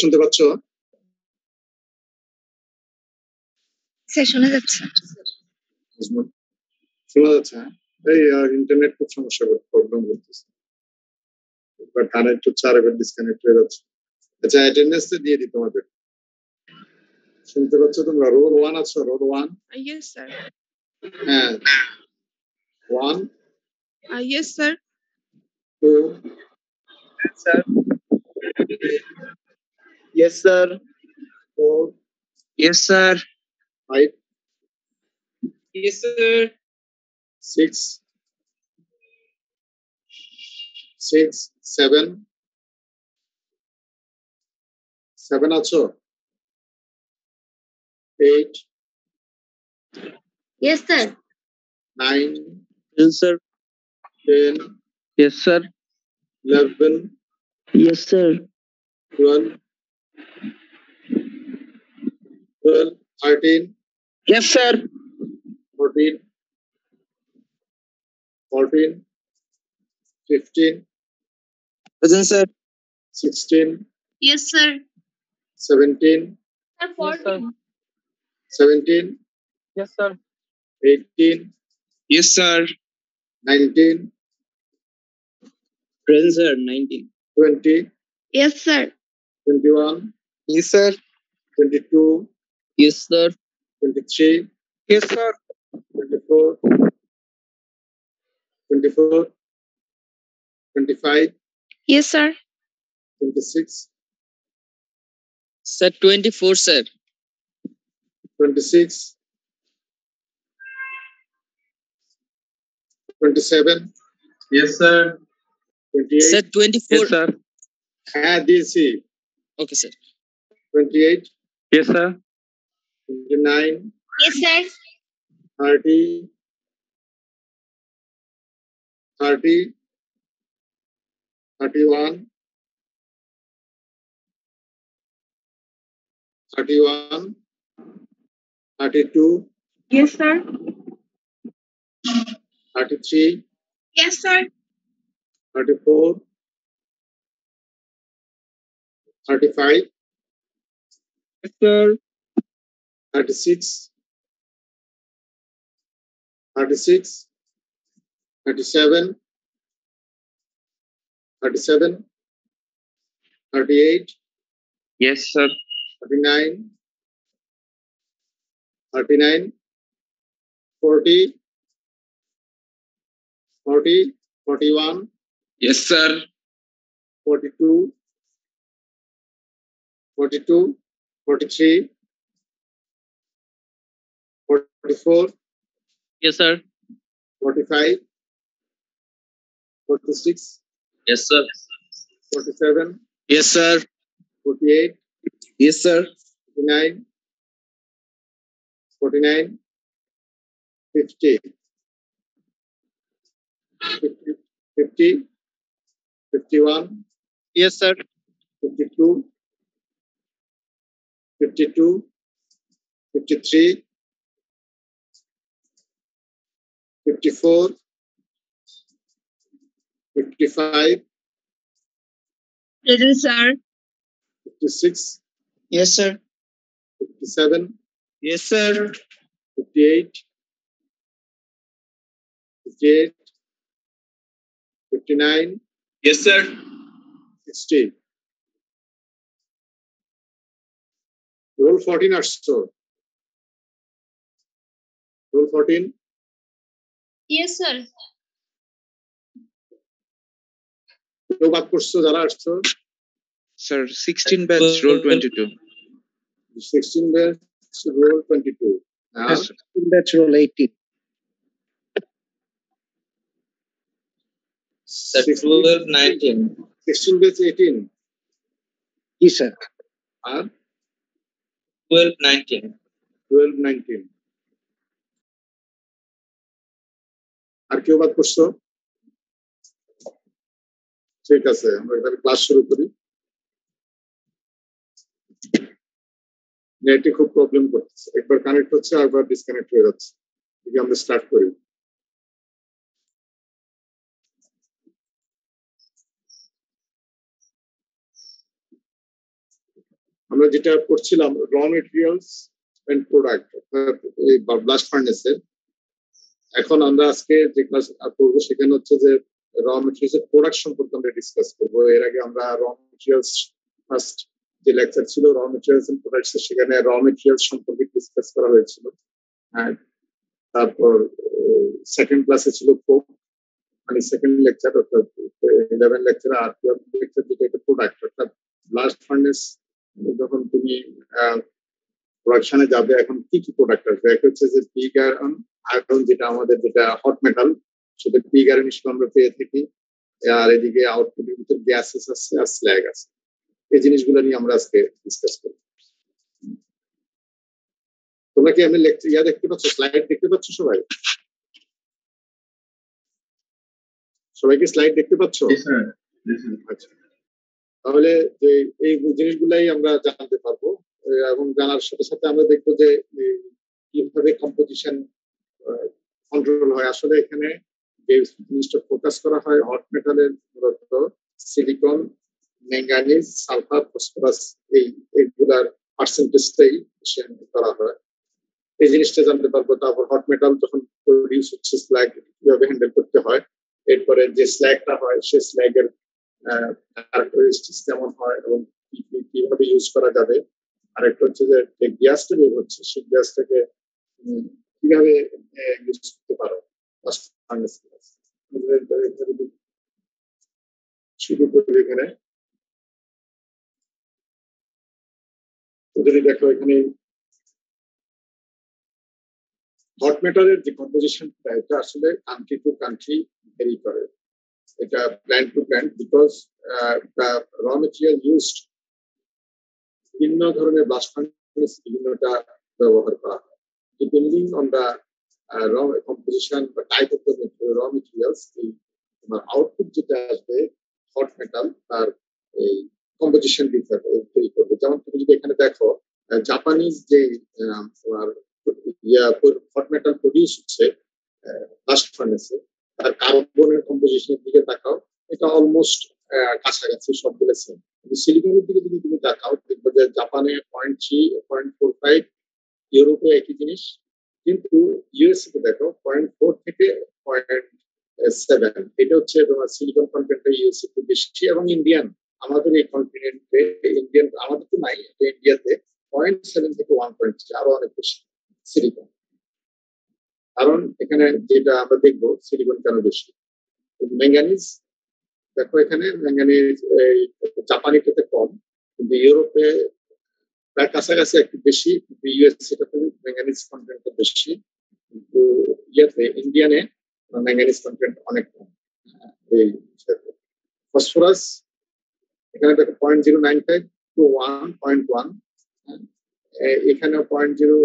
শুনতে পাচ্ছ? স্যার শোনা যাচ্ছে। শোনা যাচ্ছে? এই ইন্টারনেট খুব সমস্যা প্রবলেম করতেছে, একবার কানেক্ট হচ্ছে আর একবার ডিসকানেক্ট হয়ে যাচ্ছে। আচ্ছা, অ্যাটেন্ডেন্স দিয়ে দিই তোমাদের। শুনতে পাচ্ছ তোমরা? রোল 1 আছো? রোল 1? Yes sir. হ্যাঁ, 1 yes sir. 2 sir. Yes, sir. 4 Yes, sir. 5 Yes, sir. 6 7 7 আছো? 8 yes sir. 9 Yes, sir. 10 Yes, sir. 11 Yes, sir. 12 13 Yes, sir. 14 15 Present, sir. 16 yes sir. 17 sir Yes, sir. 17 Yes, sir. 18 Yes, sir. 19 Present, sir. 19. 20 yes sir. 21 Yes, sir. 22 Yes, sir. 23 Yes, sir. 24 25 yes sir. 26 Sir, 24, sir. 26 27 Yes, sir. 28 Sir, 24. Yes, sir. DC Okay, sir. 28 Yes, sir. 29 yes sir. 30 31 32 yes sir. 33 yes sir. 34 35 Yes, sir. 36 37 38 Yes, sir. 39 40 41 Yes, sir. 42 43 44 Yes, sir. 45 46 Yes, sir. 47 Yes, sir. 48 Yes, sir. 49 50 51 Yes, sir. 52 53 54 55 present sir. 56 Yes, sir. 57 Yes, sir. 58 59 Yes, sir. 60 roll 14 আসছো? Roll 14 yes sir. কেউ বাদ করছো যারা আসছো? Sir, 16 batch, roll 22. 16 batch role 22 আর 16 batch, roll 18. 12, 19. 16 batch 18 Yes, sir. আর 12, 19. 12 19 আর কেউ বাদ করছো? ঠিক আছে, আমরা এবার ক্লাস শুরু করি। নেটে খুব প্রবলেম করতেছে, একবার কানেক্ট হচ্ছে আরবার ডিসকানেক্ট হয়ে যাচ্ছে। ঠিক আমরা স্টার্ট করি। আমরা যেটা করছিলাম র মেটেরিয়ালস এন্ড প্রোডাক্ট এই ব্লাস্ট ফার্নেসের, এখন আমরা আজকে যে ক্লাস করবো সেখানে হচ্ছে যে র মেটেরিয়ালস এর প্রোডাক্ট সম্পর্কে আমরা ডিসকাস করবো। এর আগে আমরা র মেটেরিয়ালস ফার্স্ট যে লেকচার ছিল র মেটেরিয়ালস এন্ড প্রোডাক্টস, সেখানে র মেটেরিয়ালস সম্পর্কে ডিসকাস করা হয়েছিল। তারপর সেকেন্ড ক্লাসে ছিল কোক, মানে সেকেন্ড লেকচার অর্থাৎ 11 লেকচার আর 12 লেকচার যেটা একটা প্রোডাক্ট অর্থাৎ ব্লাস্ট ফার্নেস যখন তুমি প্রোডাকশনে যাবে এখন কি কি প্রোডাক্ট আসবে। একটা হচ্ছে যে পিগ আয়রন, যেটা আমাদের যেটা হট মেটাল, সেটা পিগ আয়রন হিসেবে আমরা পেয়ে থাকি। আর এদিকে আউটপুটের ভিতর গ্যাসেস আছে আর স্ল্যাগ আছে। এই জিনিসগুলো নিয়ে আমরা আজকে ডিসকাস করব। তোমরা কি আমি লেকচার দেখতে পাচ্ছ, স্লাইড দেখতে পাচ্ছ সবাই? সবাই কি স্লাইড দেখতে পাচ্ছ? আচ্ছা, তাহলে যে এই জিনিসগুলাই আমরা জানতে পারবো এবং জানার সাথে সাথে আমরা দেখবো যে কিভাবে কম্পোজিশন কন্ট্রোল হয়। আসলে এখানে যে জিনিসটা ফোকাস করা হয় হট মেটালের মূলত সিলিকন, ম্যাঙ্গানিজ, সালফার, ফসফরাস এইগুলার পার্সেন্টেজটাই করা হয়। এই জিনিসটা জানতে পারবো। তারপর হট মেটাল যখন প্রডিউস হচ্ছে স্ল্যাগ কিভাবে হ্যান্ডেল করতে হয়, এরপরে যে স্ল্যাগটা হয় সে স্ল্যাগের ক্যারেক্টারিস্টিক্স কেমন হয় এবং কিভাবে ইউজ করা যাবে। আরেকটা হচ্ছে যে গ্যাসটা বের হচ্ছে সেই গ্যাসটাকে কিভাবে ইউজ করতে পারো। শুরু করি এখানে। যদি দেখো এখানে হট মেটালের যে কম্পোজিশনটা, এটা আসলে কান্ট্রি টু কান্ট্রি ভেরি করে। এটা plant to plant, because raw material used বিভিন্ন ধরনের ব্লাস্ট ফার্নেস বিভিন্নটা ব্যবহার করা হয়। ডিপেন্ডিং অন দা র কম্পোজিশন বা type of the raw materials, এই তোমার আউটপুট যেটা আসবে হট মেটাল তার এই কম্পোজিশন তৈরি করবে। যেমন তুমি যদি এখানে দেখো জাপানিজ যে তোমার হট মেটাল প্রডিউস হচ্ছে ব্লাস্ট ফার্নেসে, তার কার্বনের কম্পোজিশনের দিকে তাকাও, এটা অলমোস্ট কাছাকাছি সবগুলো সেম। কিন্তু সিলিকনের দিকে যদি তুমি তাকাও দেখবে যে জাপানে 0.3, 0.45, ইউরোপে একই জিনিস, কিন্তু ইউএসএ তে দেখো 0.4 থেকে 0.7, এটা হচ্ছে তোমার সিলিকন কন্টেন্টটা ইউএসএ তে বেশি। এবং ইন্ডিয়ান, আমাদের এই কন্টিনেন্টে ইন্ডিয়ান, আমাদের তো নাই, ইন্ডিয়াতে 0.7 থেকে 1.3 আরো অনেক বেশি সিলিকন। কারণ এখানে যেটা আমরা দেখবো সিলিকন কেন বেশি। ম্যাঙ্গানিজ দেখো এখানে ম্যাঙ্গানিজ জাপানিটাতে কম, কিন্তু ইউরোপে প্রায় কাছাকাছি একটু বেশি, কিন্তু ইউএসএটাতে ম্যাঙ্গানিজ কন্টেন্টটা বেশি, কিন্তু ইন্ডিয়ানে ম্যাঙ্গানিজ কন্টেন্ট অনেক কম। এই ফসফরাস এখানে দেখো 0.095 to 1.1, এখানে 0.0,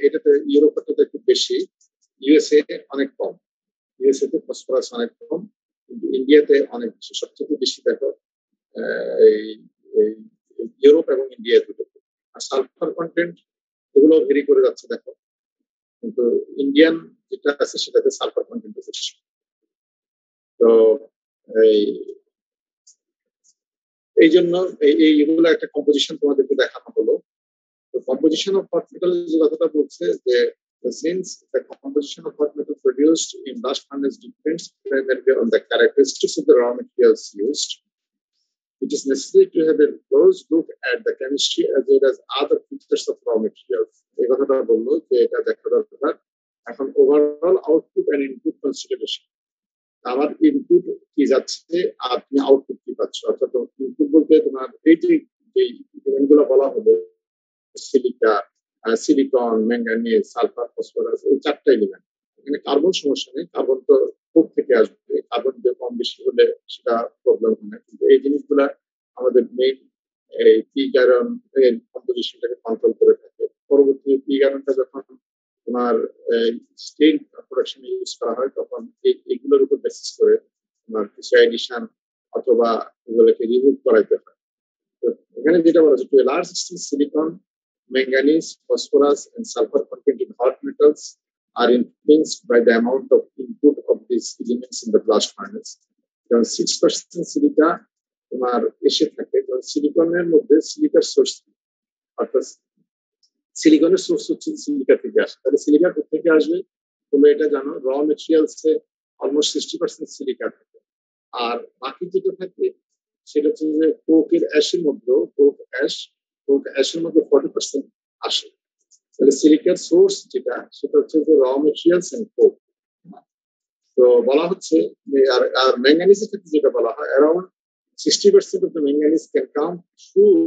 এটাতে ইউরোপেটাতে একটু বেশি, ইউএসএ অনেক কম। ইউএসএ তে ফসফরাস অনেক কম, কিন্তু ইন্ডিয়াতে অনেক বেশি। সবচেয়ে বেশি দেখো ইউরোপ এবং ইন্ডিয়া দুটোতে। আর সালফার কন্টেন্ট এগুলো ভেরি করে যাচ্ছে দেখো, কিন্তু ইন্ডিয়ান যেটা আছে সেটাতে সালফার কন্টেন্ট বেশি। তো এই জন্য এইগুলো একটা কম্পোজিশন তোমাদেরকে দেখানো হলো। তো কম্পোজিশন অফ হট মেটাল যে কথাটা বলছে যে since the composition of hot metal produced in blast furnace depends primarily on the characteristics of the raw materials used, it is necessary to have a close look at the chemistry as well as other features of raw materials. এই কথাটা বললো যে এটা দেখা দরকার। এখন overall output and input consideration, আমার input কি যাচ্ছে আর তুমি আউটপুট কি পাচ্ছ। অর্থাৎ ইনপুট বলতে তোমার এই যে ইলেমেন্টগুলো বলা হলো silica, silicon, manganese, sulphur, phosphorus, এই চারটা এলিমেন্ট। এখানে কার্বন সমস্যা নেই, কার্বন তো খুব থেকে আসবে, কার্বন কম বেশি হলে সেটা প্রবলেম হয় না। কিন্তু এই জিনিসগুলা আমাদের মেইন এই পিগ আয়রন এর কম্পোজিশনটাকে কন্ট্রোল করে থাকে। পরবর্তী পিগ আয়রনটা যখন তোমার স্টিল প্রোডাকশনে ইউজ করা হয় তখন এইগুলোর উপর বেসিস করে তোমার কিছু এডিশন অথবা এগুলোকে রিমুভ করাইতে হয়। তো এখানে যেটা বলা হচ্ছে, to a large extent silicon, manganese, phosphorus, and sulfur content in hot metals are influenced by the amount of input of these elements in the blast furnace. 6% silica তোমার এসে থাকে, সিলিকনের মধ্যে সিলিকার সোর্স অর্থাৎ সিলিকনের সোর্স হচ্ছে সিলিকা থেকে আসে। তাহলে silica থেকে আসবে তোমরা এটা জানো, র মেটেরিয়ালসে অলমোস্ট 60% সিলিকা থাকে, আর বাকি যেটা থাকে সেটা হচ্ছে যে কোকের অ্যাশের মধ্যে, কোক অ্যাশের মধ্যে 40% আসে। তাহলে সিলিকার সোর্স যেটা সেটা হচ্ছে যে র মেটেরিয়ালস এন্ড কোক। তো বলা হচ্ছে আর ম্যাঙ্গানিজের ক্ষেত্রে যেটা বলা হয় around 60% of the manganese can come through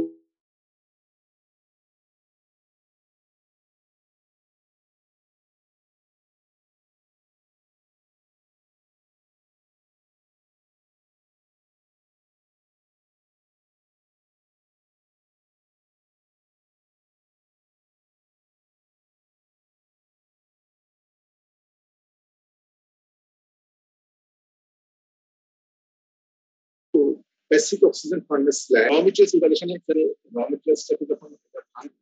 basic oxygen furnace slag, raw materials evaluation এর ক্ষেত্রে raw materials টাকে যখন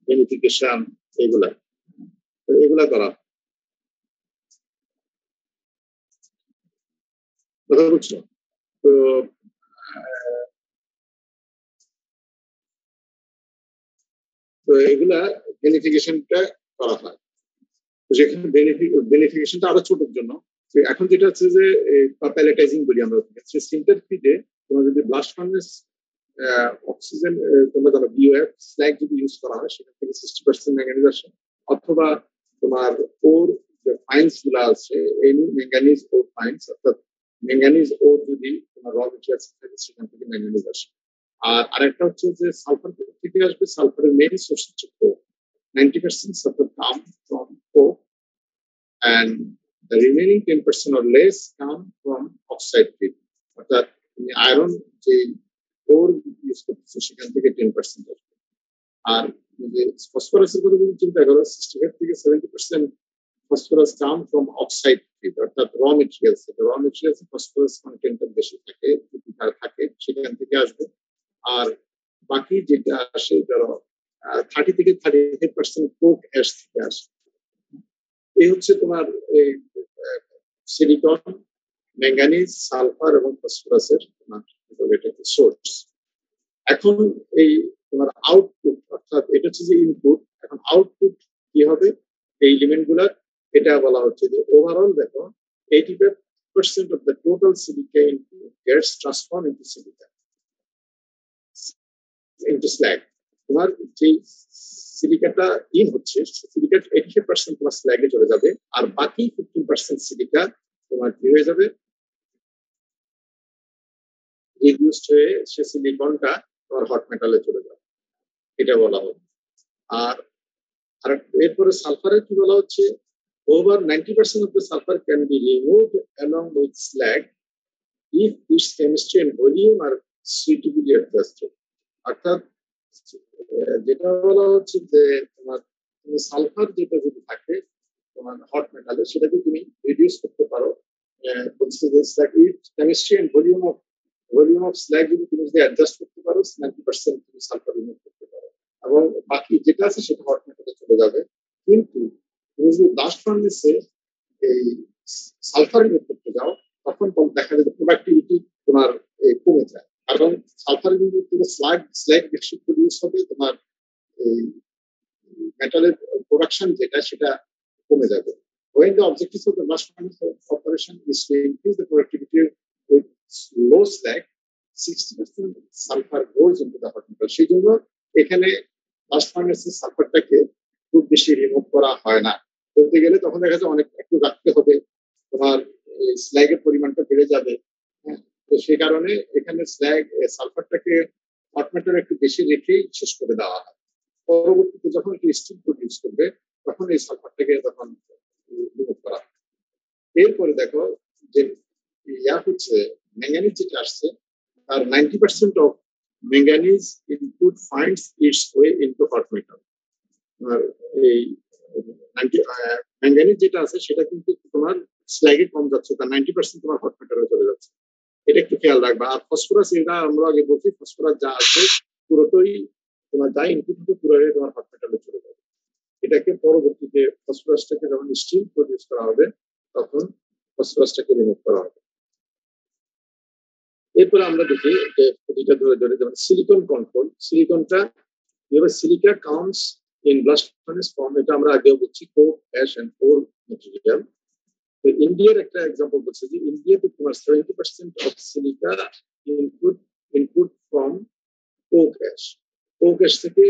বেনিফিকেশন এগুলা করা কথা বুঝছো। তো তো এগুলা বেনিফিকেশনটা করা হয়, যেখানে বেনিফিকেশনটা আরো ছোটের জন্য। এখন যেটা হচ্ছে যে প্যালেটাইজিং বলি আমরা, সিন্টার ফিডে তোমার যদি ব্লাস্ট ফার্নেস অক্সিজেন তোমরা জানো বিওএফ স্ল্যাগ যদি ইউজ করা হয় সেখান থেকে 60% ম্যাঙ্গানিজ আসে, অথবা তোমার ওর যে ফাইন্স গুলা আছে এনি ম্যাঙ্গানিজ ওর ফাইন্স, অর্থাৎ ম্যাঙ্গানিজ ওর যদি তোমার র মেটেরিয়ালস থাকে সেখান থেকে ম্যাঙ্গানিজ আসে। আর আরেকটা হচ্ছে যে সালফার থেকে আসবে, সালফারের মেইন সোর্স হচ্ছে Coke, 90% sulfur come from coke and the remaining 10% or less come from oxide feed, অর্থাৎ তুমি আয়রন যে কোর ইউজ করতেছো সেখান থেকে 10% আসবে। আর যে ফসফরাসের কথা যদি চিন্তা করো 65 থেকে 70% phosphorus come from oxide feed, অর্থাৎ raw materials, raw materials phosphorus কন্টেন্টটা বেশি থাকে সেখান থেকে আসবে। আর বাকি যেটা আসে ধরো 30 থেকে 35% কোক অ্যাশ থেকে আসে। এই হচ্ছে তোমার সিলিকন, ম্যাঙ্গানিজ, সালফার এবং ফসফরাসের সোর্স। এখন এই তোমার আউটপুট, অর্থাৎ এটা হচ্ছে যে ইনপুট, এখন আউটপুট কি হবে এই এলিমেন্ট গুলার, এটা বলা হচ্ছে যে ওভারঅল দেখো 85% of the total silica input gets transformed into silica into slag। তোমার যে সিলিকাটা ইন হচ্ছে সিলিকা 85% তোমার স্ল্যাগে চলে যাবে, আর বাকি 15% সিলিকা তোমার কি হয়ে যাবে রিডিউসড হয়ে সে সিলিকনটা তোমার হট মেটালে চলে যাবে, এটা বলা হবে। আর আর এরপরে সালফারের কি বলা হচ্ছে, over 90% of the sulfur can be removed along with slag if its chemistry and volume are suitably adjusted। অর্থাৎ যেটা বলা হচ্ছে যে তোমার সালফার যেটা যদি থাকে তোমার হট মেটালে সেটাকে তুমি রিডিউস করতে পারো, বলছে যে chemistry and volume of slag যদি তুমি যদি অ্যাডজাস্ট করতে পারো 90% তুমি সালফার রিমুভ করতে পারো, এবং বাকি যেটা আছে সেটা হট মেটালে চলে যাবে। কিন্তু তুমি যদি ব্লাস্ট ফার্নেসে এই সালফার রিমুভ করতে যাও তখন দেখা যায় প্রোডাক্টিভিটি তোমার কমে যায়, কারণ সালফার রিমুভ থেকে স্ল্যাগ বেশি প্রডিউস হবে, তোমার এই মেটালের প্রোডাকশন যেটা সেটা কমে যাবে। When the objective of the blast furnace operation is to increase the productivity with low slag, 60% sulfur goes into the hot metal। সেই জন্য এখানে ব্লাস্ট ফার্নেসের সালফারটাকে খুব বেশি রিমুভ করা হয় না, বলতে গেলে তখন দেখা যায় অনেক একটু রাখতে হবে, তোমার স্ল্যাগের পরিমাণটা বেড়ে যাবে। হ্যাঁ, তো সেই কারণে এখানে সালফারটাকে হট মেটাল একটু বেশি রেখেই শেষ করে দেওয়া হয়। পরবর্তীতে যখন একটু স্টিল প্রডিউস করবে তখন এই সালফারটাকে তখন রিমুভ করা হয়। এরপরে দেখো যে ইয়া হচ্ছে ম্যাঙ্গানিজ যেটা আসছে তার 90% of manganese input finds its way into hot metal. এই ম্যাঙ্গানিজ যেটা আছে সেটা কিন্তু তোমার স্ল্যাগে কম যাচ্ছে, তার 90% তোমার হট মেটালে চলে যাচ্ছে, এটা একটু খেয়াল রাখবা। আর ফসফরাস, এটা আমরা আগে বলছি ফসফরাস যা আছে পুরোটাই তোমার যা ইনপুট হবে পুরোটাই তোমার হট মেটালে চলে যাবে। এটাকে পরবর্তীতে ফসফরাসটাকে যখন স্টিল প্রডিউস করা হবে তখন ফসফরাসটাকে রিমুভ করা হবে। এরপরে আমরা দেখি যে প্রতিটা ধরে ধরে যেমন সিলিকন কন্ট্রোল, সিলিকনটা এবার silica counts in blast furnace form, এটা আমরা আগেও বলছি coke ash and core material. তো ইন্ডিয়ার একটা এক্সাম্পল বলছে যে ইন্ডিয়াতে তোমার 70% of silica input from coke ash. Coke ash থেকে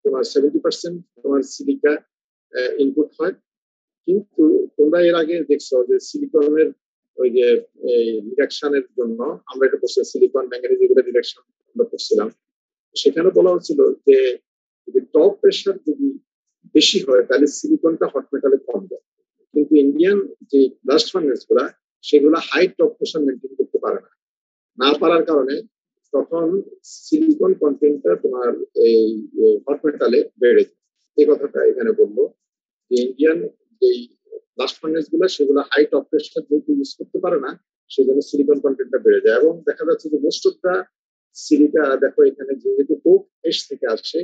তোমার 70% তোমার সিলিকা ইনপুট হয়। কিন্তু তোমরা এর আগে দেখছো যে সিলিকনের ওই যে রিডাকশনের জন্য আমরা এটা বলছি সিলিকন ম্যাঙ্গানিজ এগুলো রিডাকশন আমরা করছিলাম, সেখানে বলা হচ্ছিল যে টপ প্রেশার যদি বেশি হয় তাহলে সিলিকনটা হট মেটালে কম যায়। কিন্তু ইন্ডিয়ান যে ব্লাস্ট ফার্নেস গুলা সেগুলা হাই টপ প্রেশার মেনটেন করতে পারে না, না পারার কারণে তখন সিলিকন কন্টেন্টটা তোমার এই হট মেটালে বেড়ে যায়। এই কথাটা এখানে বলবো যে ইন্ডিয়ান যে ব্লাস্ট ফার্নেস গুলা সেগুলো হাই টপ প্রেশার যেহেতু ইউজ করতে পারে না, সেজন্য সিলিকন কন্টেন্টটা বেড়ে যায়। এবং দেখা যাচ্ছে যে মোস্ট অফ দা সিলিকা দেখো এখানে যেহেতু কোক অ্যাশ থেকে আসে,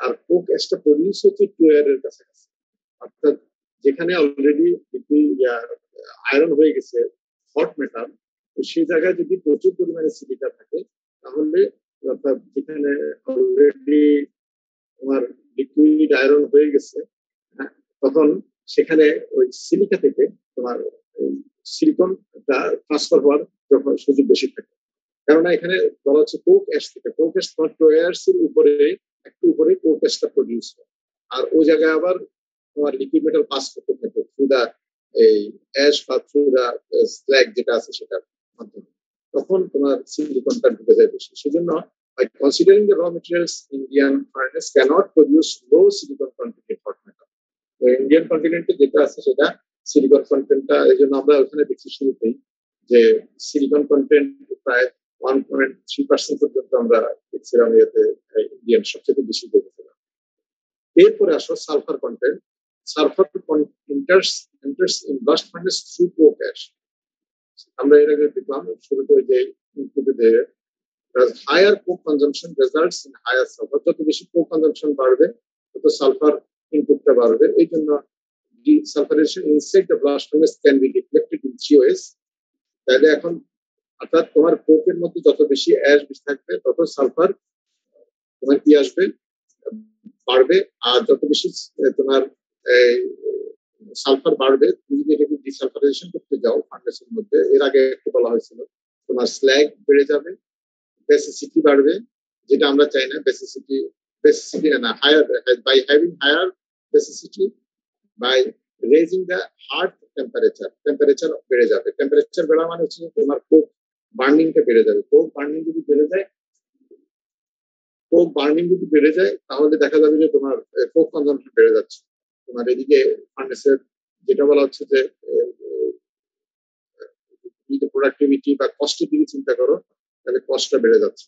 আর কোক অ্যাশটা প্রডিউস হচ্ছে 2 এর কাছাকাছি, অর্থাৎ যেখানে অলরেডি আয়রন হয়ে গেছে হট মেটাল, তো সেই জায়গায় যদি প্রচুর পরিমাণে সিলিকা থাকে তাহলে অর্থাৎ যেখানে অলরেডি তোমার লিকুইড আয়রন হয়ে গেছে, তখন সেখানে ওই সিলিকা থেকে তোমার সিলিকনটা ট্রান্সফার হওয়ার যখন সুযোগ বেশি থাকে। কেননা এখানে বলা হচ্ছে কোক অ্যাশ থেকে, কোক অ্যাশ তোমার 2 এর উপরে একটু উপরে কোক অ্যাশটা প্রডিউস হয়, আর ওই জায়গায় আবার তোমার লিকুইড মেটাল পাস করতে থাকে থ্রু দা এই অ্যাশ বা থ্রু দা স্ল্যাগ যেটা আছে সেটার মাধ্যমে, তখন তোমার সিলিকনটা ঢুকে যায় বেশি। সেজন্য by considering the raw materials, Indian furnace cannot produce low silicon content in hot metal. তো ইন্ডিয়ান কন্টিনেন্টে যেটা আছে সেটা সিলিকন কন্টেন্টটা, এই জন্য আমরা ওখানে দেখছি শুরুতেই যে সিলিকন কন্টেন্ট প্রায় 1.3% পর্যন্ত আমরা দেখছিলাম ইন্ডিয়ান সবচেয়ে বেশি দেখেছিলাম। এরপরে আসো sulphur content. Sulphur enters in blast furnace through coke ash. আমরা এর আগে দেখলাম শুরুতে ওই যে ইনপুটে higher coke consumption results in higher sulfur. যত বেশি coke consumption বাড়বে তত সালফার ইনপুটটা বাড়বে। এই জন্য desulfurization inside the blast furnace can be reflected in 3 ways. তাহলে এখন অর্থাৎ তোমার কোকের মধ্যে যত বেশি অ্যাশ থাকবে তত সালফার তোমার কি আসবে বাড়বে, আর যত বেশি তোমার সালফার বাড়বে তুমি যদি এটাকে ডিসালফারাইজেশন করতে যাও ফার্নেসের মধ্যে, এর আগে একটু বলা হয়েছিল তোমার স্ল্যাগ বেড়ে যাবে, বেসিসিটি বাড়বে, যেটা আমরা চাই না। বেসিসিটি না, higher by having higher basicity by raising the hearth temperature বেড়ে যাবে। টেম্পারেচার বেড়া মানে হচ্ছে তোমার কোক বার্নিংটা বেড়ে যাবে। কোক বার্নিং যদি বেড়ে যায় তাহলে দেখা যাবে যে তোমার কোক কনজাম্পশন বেড়ে যাচ্ছে। তোমার এদিকে ফার্নেসের যেটা বলা হচ্ছে যে প্রোডাক্টিভিটি বা কস্টের দিকে চিন্তা করো তাহলে কস্টটা বেড়ে যাচ্ছে।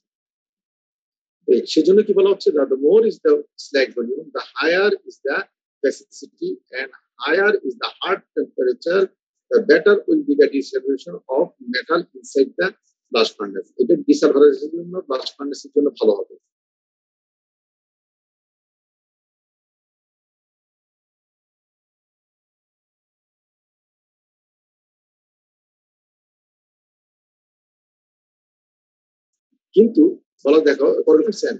সেজন্য কি বলা হচ্ছে, the more is the slag volume, the higher is the basicity and higher is the heart temperature, the better will be the dissolution of metal inside the blast furnace. এটা ডিসালফারাইজেশনের জন্য ব্লাস্ট ফার্নেসের জন্য ভালো হবে। কিন্তু বলো দেখো করছেন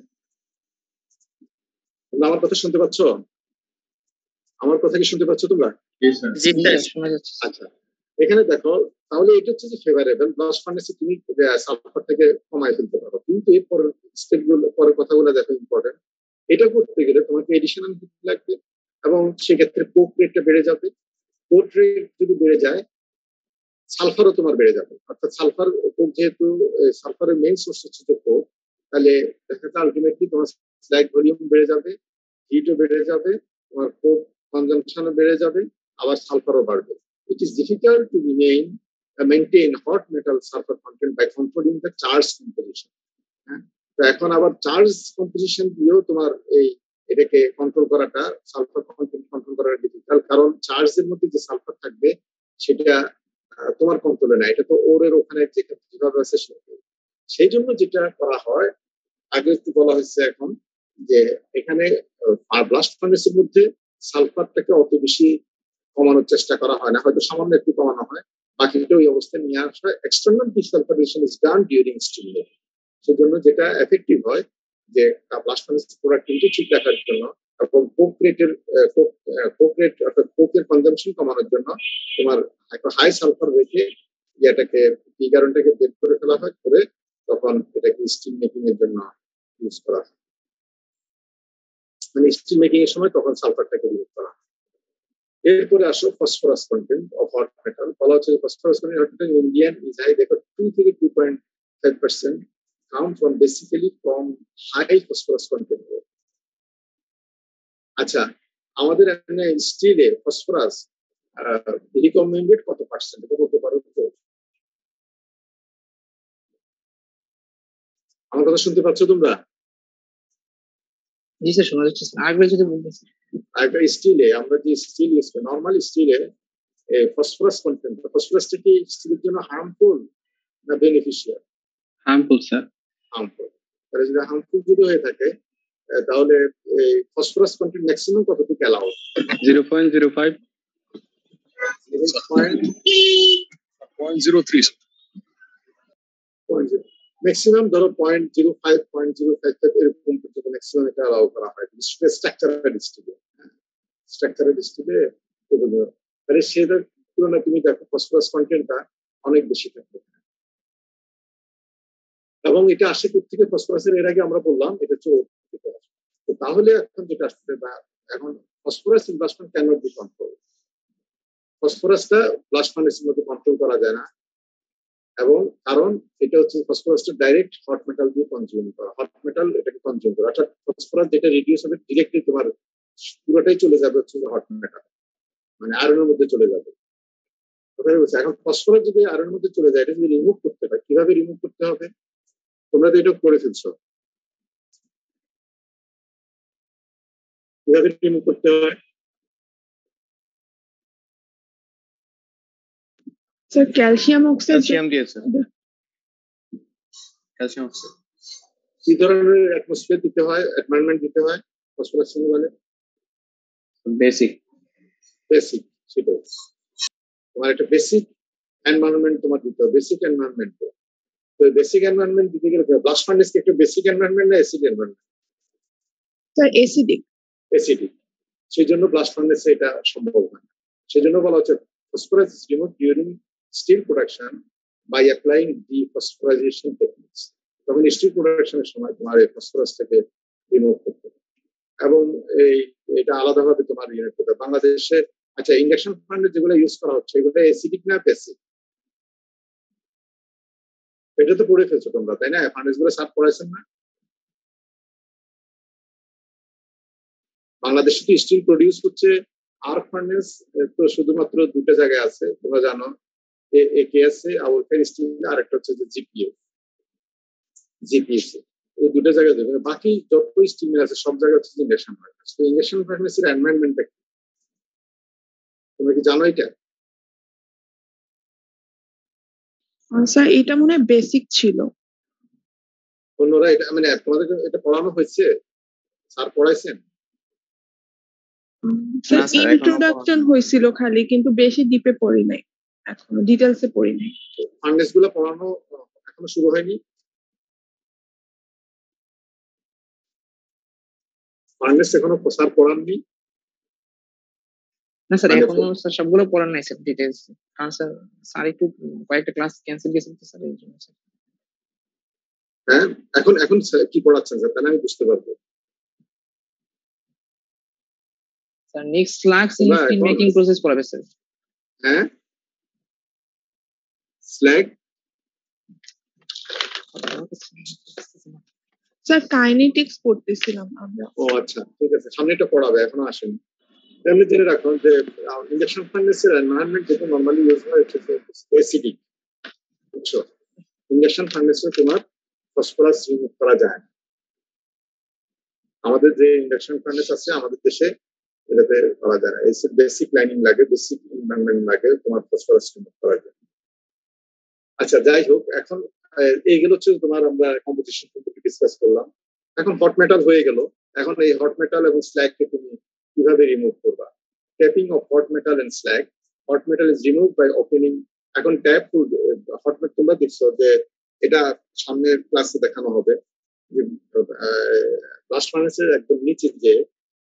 তোমরা আমার কথা শুনতে পাচ্ছ? আমার কথা কি শুনতে পাচ্ছ তোমরা? আচ্ছা, এখানে দেখো তাহলে এটা হচ্ছে যে ফেভারেবল ব্লাস্ট ফার্নেসে তুমি সালফার থেকে কমায় ফেলতে পারো। কিন্তু এর পরের স্টেপগুলো পরের কথাগুলো দেখো ইম্পর্টেন্ট। এটা করতে গেলে তোমাকে এডিশনাল হিট লাগবে এবং সেক্ষেত্রে কোক রেটটা বেড়ে যাবে। কোক রেট যদি বেড়ে যায় সালফারও তোমার বেড়ে যাবে। অর্থাৎ সালফার কোক যেহেতু সালফারের মেইন সোর্স হচ্ছে যে কোক, তাহলে দেখা যাচ্ছে আলটিমেটলি তোমার স্ল্যাগ ভলিউম বেড়ে যাবে, হিটও বেড়ে যাবে, তোমার কোক কনজাম্পশনও বেড়ে যাবে, আবার সালফারও বাড়বে। It is difficult to maintain hot metal sulfur content by controlling the charge composition. তো এখন আবার চার্জ কম্পোজিশন দিয়েও তোমার এটাকে কন্ট্রোল করাটা, সালফার কন্টেন্ট কন্ট্রোল করাটা ডিফিকাল্ট, কারণ চার্জের মধ্যে যে সালফার থাকবে সেটা তোমার কন্ট্রোলে না, এটা তো ওরের ওখানে যেভাবে আছে সেই জন্য যেটা করা হয় আগে একটু বলা হয়েছে এখন যে এখানে ব্লাস্ট ফার্নেসের মধ্যে সালফারটাকে অত বেশি কমানোর চেষ্টা করা হয় না, হয়তো সামান্য একটু কমানো হয়, বাকিটা ওই অবস্থায় নিয়ে আসা হয়। External desulphurisation is done during steaming. সেজন্য যেটা এফেক্টিভ হয় যে ব্লাস্ট ফার্নেস প্রোডাক্টিভিটি ঠিক রাখার জন্য এবং কোক রেটের অর্থাৎ কোকের কনজাম্পশন কমানোর জন্য তোমার একটা হাই সালফার রেখে এটাকে পিগারনটাকে বের করে ফেলা হয়, করে তখন এটাকে স্টিল মেকিং এর জন্য ইউজ করা হয়। মানে স্টিল মেকিং এর সময় তখন সালফারটাকে রিমুভ করা হয়। এরপরে আসো phosphorus content of hot metal. বলা হচ্ছে phosphorus content Indian is high, দেখো 2 থেকে 2.5% come from basically from high phosphorus content. আচ্ছা, আমাদের এখানে স্টিলে ফসফরাস রিকমেন্ডেড কত পার্সেন্ট এটা বলতে পারো তো? আমার কথা শুনতে পাচ্ছ তোমরা? জি স্যার, শোনা যাচ্ছে। আরেকবার যদি বলতেছেন। আরেকটা স্টিলে আমরা যে স্টিল ইউজ করি, নরমাল স্টিলে ফসফরাস কন্টেন্ট, ফসফরাসটা কি স্টিলের জন্য হার্মফুল না বেনিফিশিয়াল? Harmful sir. হার্মফুল। তাহলে যদি হার্মফুল যদি হয়ে থাকে তাহলে ফসফরাস কন্টেন্ট ম্যাক্সিমাম কতটুকু অ্যালাউ? 0.05 0.03 ম্যাক্সিমাম ধরো 0.05 0.05 এরকম পর্যন্ত ম্যাক্সিমাম এটা অ্যালাউ করা হয় স্ট্রাকচারাল স্টিলে। স্ট্রাকচারাল স্টিলে তাহলে সেটার তুলনায় তুমি দেখো ফসফরাস কন্টেন্টটা অনেক বেশি থাকবে। এবং এটা আসে থেকে ফসফরাসের, এর আগে আমরা বললাম এটা হচ্ছে তো তাহলে এখন যেটা আসছে বা এখন phosphorus investment can not be control. ফসফরাসটা ব্লাস্ট ফার্নেসের মধ্যে কন্ট্রোল করা যায় না, এবং কারণ এটা হচ্ছে ফসফরাসটা ডাইরেক্ট হট মেটাল দিয়ে কনজিউম করা, হট মেটাল এটাকে কনজিউম করা, অর্থাৎ ফসফরাস যেটা রিডিউস হবে ডিরেক্টলি তোমার পুরোটাই চলে যাবে হচ্ছে হট মেটাল, মানে আয়রনের মধ্যে চলে যাবে। কোথায় বলছে এখন ফসফরাস যদি আয়রনের মধ্যে চলে যায়, এটা যদি রিমুভ করতে হয়, কিভাবে রিমুভ করতে হবে? তোমরা তো এটা করে ফেলছো, কিভাবে রিমুভ করতে হয়? Sir calcium oxide. ক্যালসিয়াম দিয়ে স্যার, ক্যালসিয়াম অক্সাইড। কি ধরনের অ্যাটমসফিয়ার দিতে হয়, এনভায়রনমেন্ট দিতে হয় ফসফরাস বলে? বেসিক। বেসিক, সেটাই তোমার একটা বেসিক এনভায়রনমেন্ট তোমার দিতে হবে, বেসিক এনভায়রনমেন্ট। তো বেসিক এনভায়রনমেন্ট দিতে গেলে ব্লাস্ট ফার্নেস কি একটা বেসিক এনভায়রনমেন্ট না acid environment? Sir acidic. Acidic, সেই জন্য ব্লাস্ট ফার্নেসে এটা সম্ভব হয় না। সেই জন্য বলা হচ্ছে phosphorus is remove during steel production by applying dephosphorisation techniques. তখন স্টিল প্রোডাকশনের সময় তোমার এই ফসফরাসটাকে রিমুভ করতে হবে, এবং এটা আলাদাভাবে তোমার ইউনিট করতে হবে। বাংলাদেশে আচ্ছা ইন্ডাকশন ফার্নেস যেগুলো ইউজ করা হচ্ছে এগুলো অ্যাসিডিক না বেসিক? এটা তো পড়ে ফেলছো তোমরা, তাই না? ফার্নেস গুলো সাফ করাইছেন না? বাংলাদেশে তো স্টিল প্রডিউস হচ্ছে আর ফার্নেস তো শুধুমাত্র দুটো জায়গায় আছে, তোমরা জানো, একেএসএ আউটসাইড স্টিল, আর একটা হচ্ছে যে জিপিএসএ। এই দুটো জায়গায় দেবে, বাকি যত স্টিল মিল আছে সব জায়গায় হচ্ছে ইন্ডাকশন ফার্নেস। তো ইন্ডাকশন ফার্নেসের এনভায়রনমেন্টটা কি তোমরা কি জানো? এটা স্যার এটা মনে হয় বেসিক ছিল। অন্যরা এটা মানে তোমাদের এটা পড়ানো হয়েছে? স্যার পড়াইছেন? স্যার ইন্ট্রোডাকশন হয়েছিল খালি, কিন্তু বেশি ডিপে পড়ি নাই, এখনো ডিটেইলসে পড়ি নাই। ফার্নেস গুলো পড়ানো এখনো শুরু হয়নি? ফার্নেস এখনো স্যার পড়াননি? না স্যার, এখনো স্যার সবগুলো পড়ার নাই স্যার ডিটেইলস। কারণ স্যার স্যার একটু কয়েকটা ক্লাস ক্যান্সেল গেছে তো স্যার, এই জন্য স্যার। হ্যাঁ, এখন এখন কি পড়াচ্ছেন স্যার, তাহলে আমি বুঝতে পারবো। Sir next class steel making process পড়াবে স্যার। হ্যাঁ, স্ল্যাগ স্যার কাইনেটিক্স পড়তেছিলাম আমরা। ও আচ্ছা, ঠিক আছে, সামনে এটা পড়াবে, এখনো আসেনি। এমনি জেনে রাখুন যে ইন্ডাকশন ফার্নেসের এনভায়রনমেন্ট যেটা নরমালি ইউজ হয় হচ্ছে অ্যাসিডিক, বুঝছো? ইন্ডাকশন ফার্নেসে তোমার ফসফরাস রিমুভ করা যায় না। আমাদের যে ইন্ডাকশন ফার্নেস আছে আমাদের দেশে, এটাতে করা যায় না। বেসিক লাইনিং লাগে, বেসিক এনভায়রনমেন্ট লাগে, তোমার ফসফরাস রিমুভ করা যায়। আচ্ছা, যাই হোক, এখন এইগুলো হচ্ছে তোমার আমরা কম্পিটিশন ডিসকাস করলাম। এখন হট মেটাল হয়ে গেল, এখন এই হট মেটাল এবং স্ল্যাগকে তুমি কিভাবে রিমুভ করবা? Tapping of hot metal and slag. Hot metal is remove by opening. এখন ট্যাপ হট মেটাল তোমরা দেখছো যে এটা সামনের ক্লাসে দেখানো হবে। ব্লাস্ট ফার্নেসের একদম নিচে যে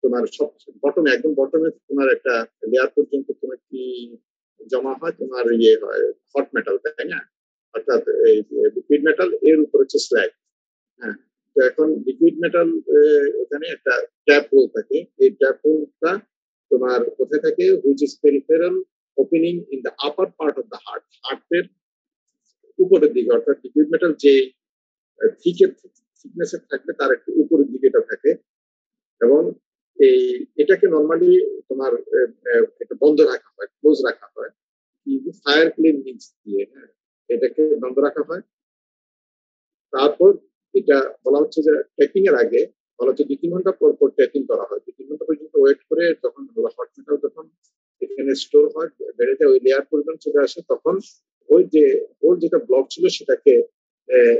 তোমার সব বটমে একদম বটমে তোমার একটা লেয়ার পর্যন্ত তোমার কি জমা হয়, তোমার ইয়ে হয় হট মেটাল, তাই না? অর্থাৎ এই লিকুইড মেটাল, এর উপর হচ্ছে স্ল্যাগ। হ্যাঁ, তো এখন লিকুইড মেটাল ওখানে একটা ট্যাপ হোল থাকে। এই ট্যাপ হোলটা তোমার কোথায় থাকে? Which is peripheral opening in the upper part of the হার্টের উপরের দিকে, অর্থাৎ লিকুইড মেটাল যে থিকনেসের থাকবে তার একটু উপরের দিকে এটা থাকে। এবং এই এটাকে নর্মালি তোমার একটা বন্ধ রাখা হয়, ক্লোজ রাখা হয় কিন্তু ফায়ার ক্লিন মিক্স দিয়ে। হ্যাঁ, এটাকে বন্ধ রাখা হয়। তারপর এটা বলা হচ্ছে যে ট্যাপিং এর আগে বলা হচ্ছে 2-3 ঘন্টা পর পর ট্যাপিং করা হয়। 2-3 ঘন্টা পর্যন্ত ওয়েট করে যখন হট মেটাল যখন এখানে স্টোর হয়, বেড়ে যায়, ওই লেয়ার পরিমাণ চলে আসে, তখন ওই যে ওর যেটা ব্লক ছিল সেটাকে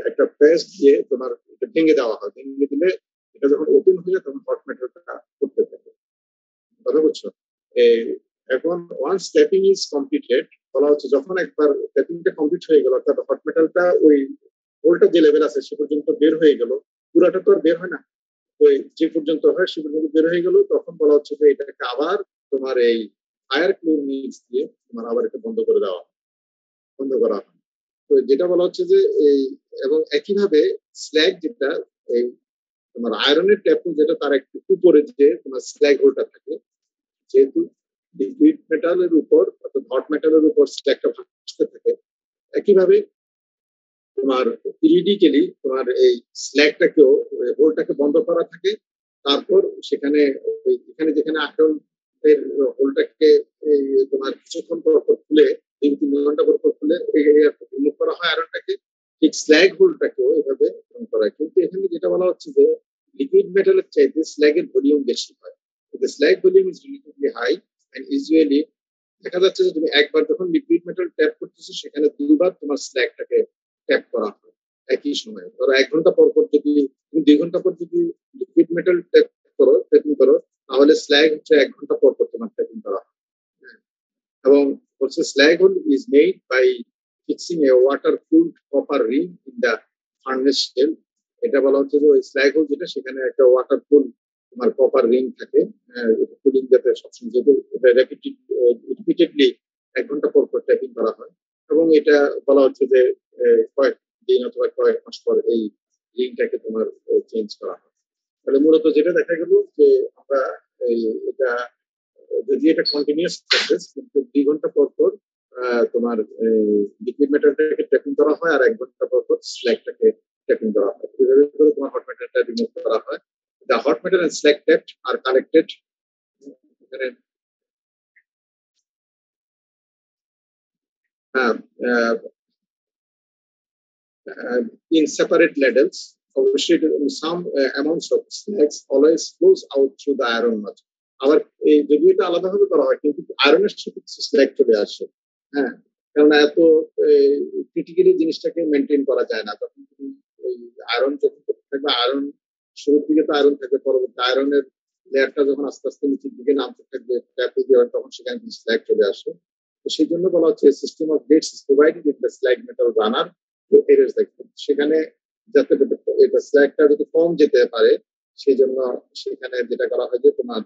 একটা প্রেস দিয়ে তোমার ভেঙে দেওয়া হয়। ভেঙে দিলে এটা যখন ওপেন হয়ে যায় তখন হট মেটালটা করতে থাকে। কথা বুঝছো? এখন ওয়ান্স ট্যাপিং ইজ কমপ্লিটেড, বলা হচ্ছে যখন একবার ট্যাপিংটা কমপ্লিট হয়ে গেল, অর্থাৎ হট মেটালটা ওই হোলটা যে লেভেল আছে সে পর্যন্ত বের হয়ে গেল, পুরাটা তো আর বের হয় না, তো যে পর্যন্ত হয় সে পর্যন্ত বের হয়ে গেল, তখন বলা হচ্ছে যে এটাকে আবার তোমার এই ফায়ার ক্লিন মিক্স দিয়ে তোমার আবার এটা বন্ধ করা হয়। তো যেটা বলা হচ্ছে যে এই এবং একইভাবে স্ল্যাগ যেটা এই তোমার আয়রনের ট্যাপ যেটা তার একটু উপরে যে তোমার স্ল্যাগ হোলটা থাকে, যেহেতু লিকুইড মেটালের উপর অর্থাৎ হট মেটালের উপর স্ল্যাগটা ভাসতে থাকে, একইভাবে তোমার ইরিডিক্যালি তোমার এই স্ল্যাগটাকেও হোলটাকে বন্ধ করা থাকে। তারপর সেখানে এখানে যেখানে আয়রন এর হোলটাকে তোমার কিছুক্ষণ পর খুলে 3-3 ঘন্টা পর খুলে রিমুভ করা হয় আয়রনটাকে, ঠিক স্ল্যাগ হোলটাকেও এভাবে করা হয়। কিন্তু এখানে যেটা বলা হচ্ছে যে লিকুইড মেটালের চাইতে স্ল্যাগের ভলিউম বেশি হয়। The slag volume is relatively high and usually দেখা যাচ্ছে যে তুমি একবার যখন লিকুইড মেটাল ট্যাপ করতেছো সেখানে দুবার তোমার স্ল্যাগটাকে ট্যাপ করা হয় একই সময়ে। ধরো 1 ঘন্টা পর পর যদি তুমি 2 ঘন্টা পর যদি লিকুইড মেটাল ট্যাপিং করো তাহলে স্ল্যাগ হচ্ছে 1 ঘন্টা পর পর তোমার ট্যাপিং করা হয়। এবং হচ্ছে slag hole is made by fixing a water cooled copper ring in the furnace shell. এটা বলা হচ্ছে যে ওই স্ল্যাগ হোল যেটা সেখানে একটা ওয়াটার কুল তোমার কপার রিং থাকে, কুলিং যাতে সবসময়, যেহেতু এটা রিপিটেডলি 1 ঘন্টা পর পর ট্যাপিং করা হয়। এবং এটা বলা হচ্ছে যে কয়েক দিন অথবা কয়েক মাস পর এই রিংটাকে তোমার চেঞ্জ করা হয়। তাহলে মূলত যেটা দেখা গেল যে আমরা এটা যদি এটা কন্টিনিউয়াস প্রসেস, কিন্তু 2 ঘন্টা পর পর তোমার লিকুইড মেটালটাকে ট্যাপিং করা হয় আর 1 ঘন্টা পর পর স্ল্যাগটাকে ট্যাপিং করা হয়। এভাবে করে তোমার হট মেটালটা রিমুভ করা হয়। The hot metal and slag tapped are collected uh, uh, in separate ladles. Obviously, some amounts of slags always flows out through the iron much. আবার এই যদি এটা আলাদাভাবে করা হয় কিন্তু আয়রনের সাথে স্ল্যাগ চলে আসে। হ্যাঁ, কারণ এত ক্রিটিক্যালি জিনিসটাকে মেনটেন করা যায় না। তখন তুমি এই আয়রন যখন থাকবে, আয়রন শুরুর দিকে তো আয়রন থাকবে, পরবর্তী আয়রনের লেয়ারটা যখন আস্তে আস্তে নিচের দিকে নামতে থাকবে তখন সেখানে স্ল্যাগ চলে আসে। তো সেই জন্য বলা হচ্ছে system of gates is provided in the slag metal runner to erase the সেখানে যাতে এটা স্ল্যাগটা যদি কম যেতে পারে সেই জন্য সেখানে যেটা করা হয় যে তোমার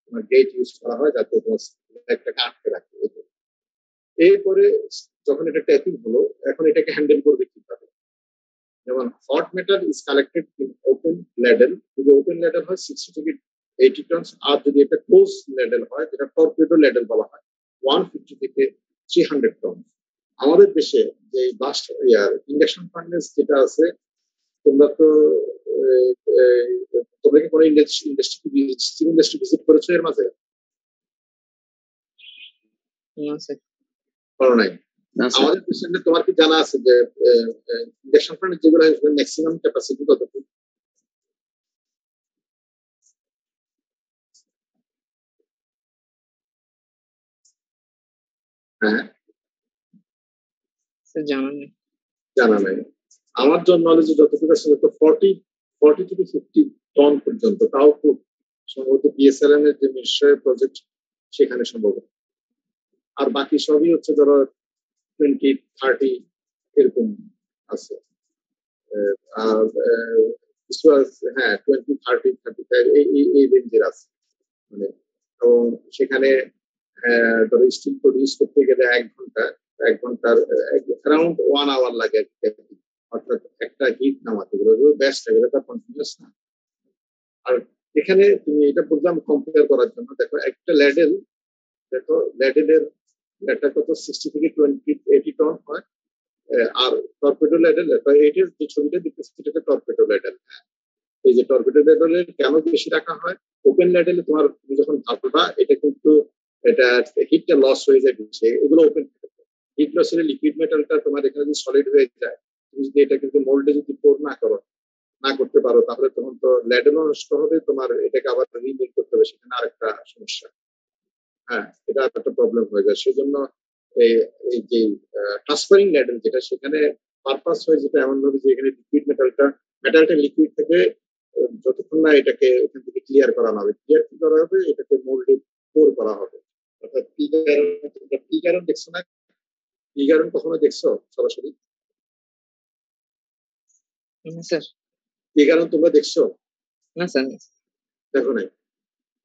তোমার গেট ইউজ করা হয় যাতে তোমার স্ল্যাগটাকে আটকে রাখে। এরপরে যখন এটা ট্যাপিং হলো এখন এটাকে হ্যান্ডেল করবে কিভাবে? যেমন hot metal is collected in open ladle. যদি ওপেন ল্যাডেল হয় 60 থেকে 80 টন, আর যদি এটা ক্লোজ ল্যাডেল হয় যেটা টর্পেডো ল্যাডেল বলা হয় 150 থেকে 300 টন। আমাদের দেশে যে ব্লাস্ট ইন্ডাকশন ফার্নেস যেটা আছে, তোমরা তো তোমরা কি কোনো ইন্ডাস্ট্রি ভিজিট করেছো এর মাঝে? করো নাই? আমাদের দেশে তোমার কি জানা আছে যে ইন্ডাকশন ফার্নেস যেগুলো ম্যাক্সিমাম ক্যাপাসিটি কতটুকু? হ্যাঁ, জানা নাই। আমার জন্য নলেজে যতটুকু আছে 40 থেকে 50 টন পর্যন্ত, তাও খুব সম্ভবত বিএসএলএম এর যে নিশ্চয় প্রজেক্ট সেখানে সম্ভব। আর বাকি সবই হচ্ছে ধরো 20-30 এরকম আছে। আর কিছু আছে, হ্যাঁ 20, 30, 35 এই রেঞ্জের আছে মানে। এবং সেখানে ধরো স্টিল প্রডিউস করতে গেলে 1 ঘন্টা, 1 ঘন্টার অ্যারাউন্ড 1 আওয়ার লাগে, অর্থাৎ একটা হিট নামাতে গেলে বেস্ট এগুলো তো কন্টিনিউয়াস না। আর এখানে তুমি এটা প্রোগ্রাম কম্পেয়ার করার জন্য দেখো একটা ল্যাডেল, দেখো ল্যাডেলের একটা কত 60 থেকে 80 টন হয়। আর টর্পেডো ল্যাডেল, এটার যে ছবিটা দেখতেছি সেটা টর্পেডো ল্যাডেল। এই যে টর্পেডো ল্যাডেলের কেন বেশি রাখা হয়, ওপেন ল্যাডেলে তোমার তুমি যখন ভাববা এটা কিন্তু এটা হিটটা লস হয়ে যায়, এগুলো ওপেন হিট লস হলে লিকুইড মেটালটা তোমার এখানে যদি সলিড হয়ে যায়, তুমি যদি এটা কিন্তু মোল্ডে যদি পোর না করতে পারো, তাহলে তখন তো ল্যাডেলও নষ্ট হবে, তোমার এটাকে আবার রিমেক করতে হবে, সেখানে আরেকটা সমস্যা। হ্যাঁ, এটা একটা প্রবলেম হয়ে যায়। সেজন্য এই যে ট্রান্সফারিং ল্যাডেল যেটা, সেখানে পারপাস হয় যেটা এমন ভাবে যে এখানে লিকুইড মেটালটা লিকুইড থেকে যতক্ষণ না এটাকে ওখান থেকে ক্লিয়ার করা হবে, ক্লিয়ার কি করা হবে, এটাকে মোল্ডে পোর করা হবে। অর্থাৎ পি কারণ দেখছো না, পি কারণ কখনো দেখছো সরাসরি? স্যার পি কারণ তোমরা দেখছো? না স্যার। দেখো নাই।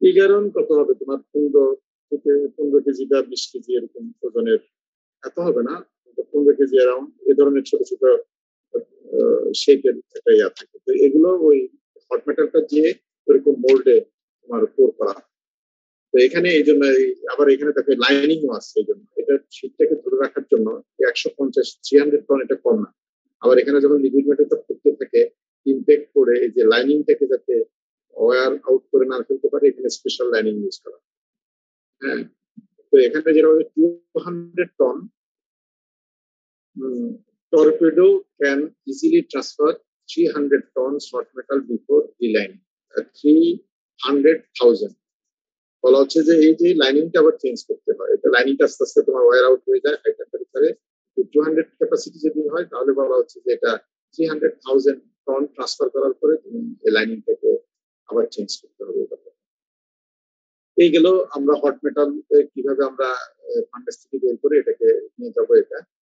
পি কারণ কত হবে তোমার? 15 কেজি বা 20 কেজি এরকম ওজনের, এত হবে না, 15 কেজি অ্যারাউন্ড এ ধরনের ছোট ছোট শেপের একটা ইয়া থাকে। তো এগুলো ওই হট মেটালটা দিয়ে ওরকম মোল্ডে তোমার পোর করা। তো এখানে এই জন্য আবার এখানে দেখো লাইনিংও আছে, এই জন্য এটা শীতটাকে ধরে রাখার জন্য 150, 300 টন এটা কম না। আবার এখানে যখন লিকুইড মেটালটা করতে থাকে, ইম্প্যাক্ট করে এই যে লাইনিংটাকে যাতে ওয়ার আউট করে না ফেলতে পারে, এখানে স্পেশাল লাইনিং ইউজ করা। হ্যাঁ, তো এখানে যেরকম 200 ton torpedo can easily transfer 300 tons hot metal before relining. 300,000 বলা হচ্ছে যে এই যে লাইনিংটা আবার চেঞ্জ করতে হয়, এটা লাইনিংটা আস্তে আস্তে তোমার ওয়ার আউট হয়ে যায় হাই টেম্পারেচারে। 200 ক্যাপাসিটি যদি হয়, তাহলে বলা হচ্ছে যে এটা 300,000 টন ট্রান্সফার করার পরে তুমি এই লাইনিংটাকে আবার চেঞ্জ করতে হবে। এই গেল আমরা হট মেটাল কিভাবে আমরা ফান্ডাস থেকে বের করে এটাকে নিয়ে যাবো এটা।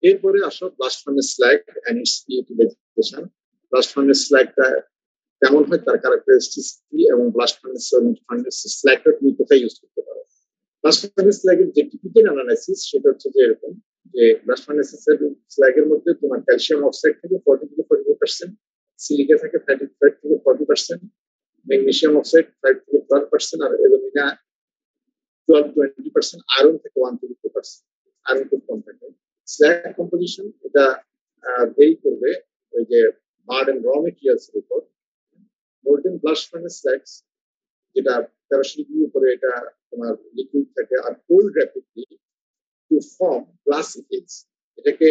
এরপরে আসো blast furnace slag and its utilisation. Blast furnace স্ল্যাগটা কেমন হয়, তার ক্যারেক্টারিস্টিক্স কি, এবং ব্লাস্ট ফার্নেস স্ল্যাগটা তুমি কোথায় ইউজ করতে পারো। ব্লাস্ট ফার্নেস স্ল্যাগের যে টিপিক্যাল অ্যানালাইসিস সেটা হচ্ছে যে এরকম, যে ব্লাস্ট ফার্নেস স্ল্যাগের মধ্যে তোমার ক্যালসিয়াম অক্সাইড থাকে 40 থেকে 45%, সিলিকা থাকে 35 থেকে 40%, ম্যাগনেসিয়াম অক্সাইড 5 থেকে 12%, আর অ্যালুমিনা 12-20%, আয়রন থেকে 1 থেকে 2%। আয়রন খুব কম থাকে। স্ল্যাগ কম্পোজিশন এটা ভেরি করবে ওই যে হার্ড এন্ড র মেটেরিয়ালস এর উপর। মোল্টেন ব্লাস্ট ফার্নেস স্ল্যাগস যেটা 1300 ডিগ্রি উপরে এটা তোমার লিকুইড থাকে, আর cold rapidly to form glassy fills, এটাকে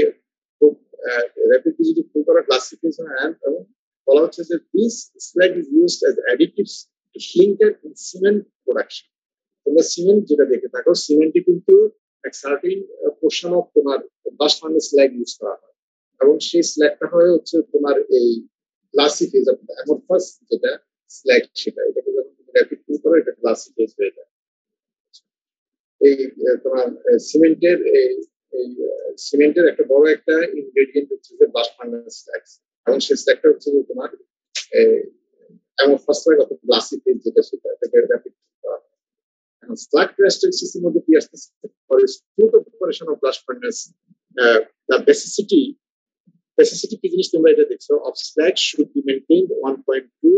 খুব র্যাপিডলি যদি ফুল করা গ্লাসি ফিলস হয়। এবং বলা হচ্ছে যে this slag is used as additives to clinker in cement production. তোমরা সিমেন্ট যেটা দেখে থাকো, সিমেন্টে কিন্তু এক সার্টেন পোর্শন অফ তোমার ব্লাস্ট ফার্নেস স্ল্যাগ ইউজ করা হয়, এবং সেই স্ল্যাগটা হয় হচ্ছে তোমার এই গ্লাসি ফেজ অফ অ্যামরফাস যেটা স্ল্যাগ, সেটা এটাকে যখন তুমি র্যাপিড কুল করো এটা গ্লাসি ফেজ হয়ে যায়। এই তোমার সিমেন্টের সিমেন্টের একটা বড় একটা ইনগ্রেডিয়েন্ট হচ্ছে যে ব্লাস্ট ফার্নেস স্ল্যাগ, এবং সেই স্ল্যাগটা হচ্ছে যে তোমার অ্যামরফাস থেকে গ্লাসি ফেজ যেটা, সেটা এটাকে র্যাপিড করা হয়। Slag characteristics এর মধ্যে কি আসতেছে? For a smooth operation of blast furnace, the basicity কি জিনিস তোমরা এটা দেখছো, of slag should be maintained 1.2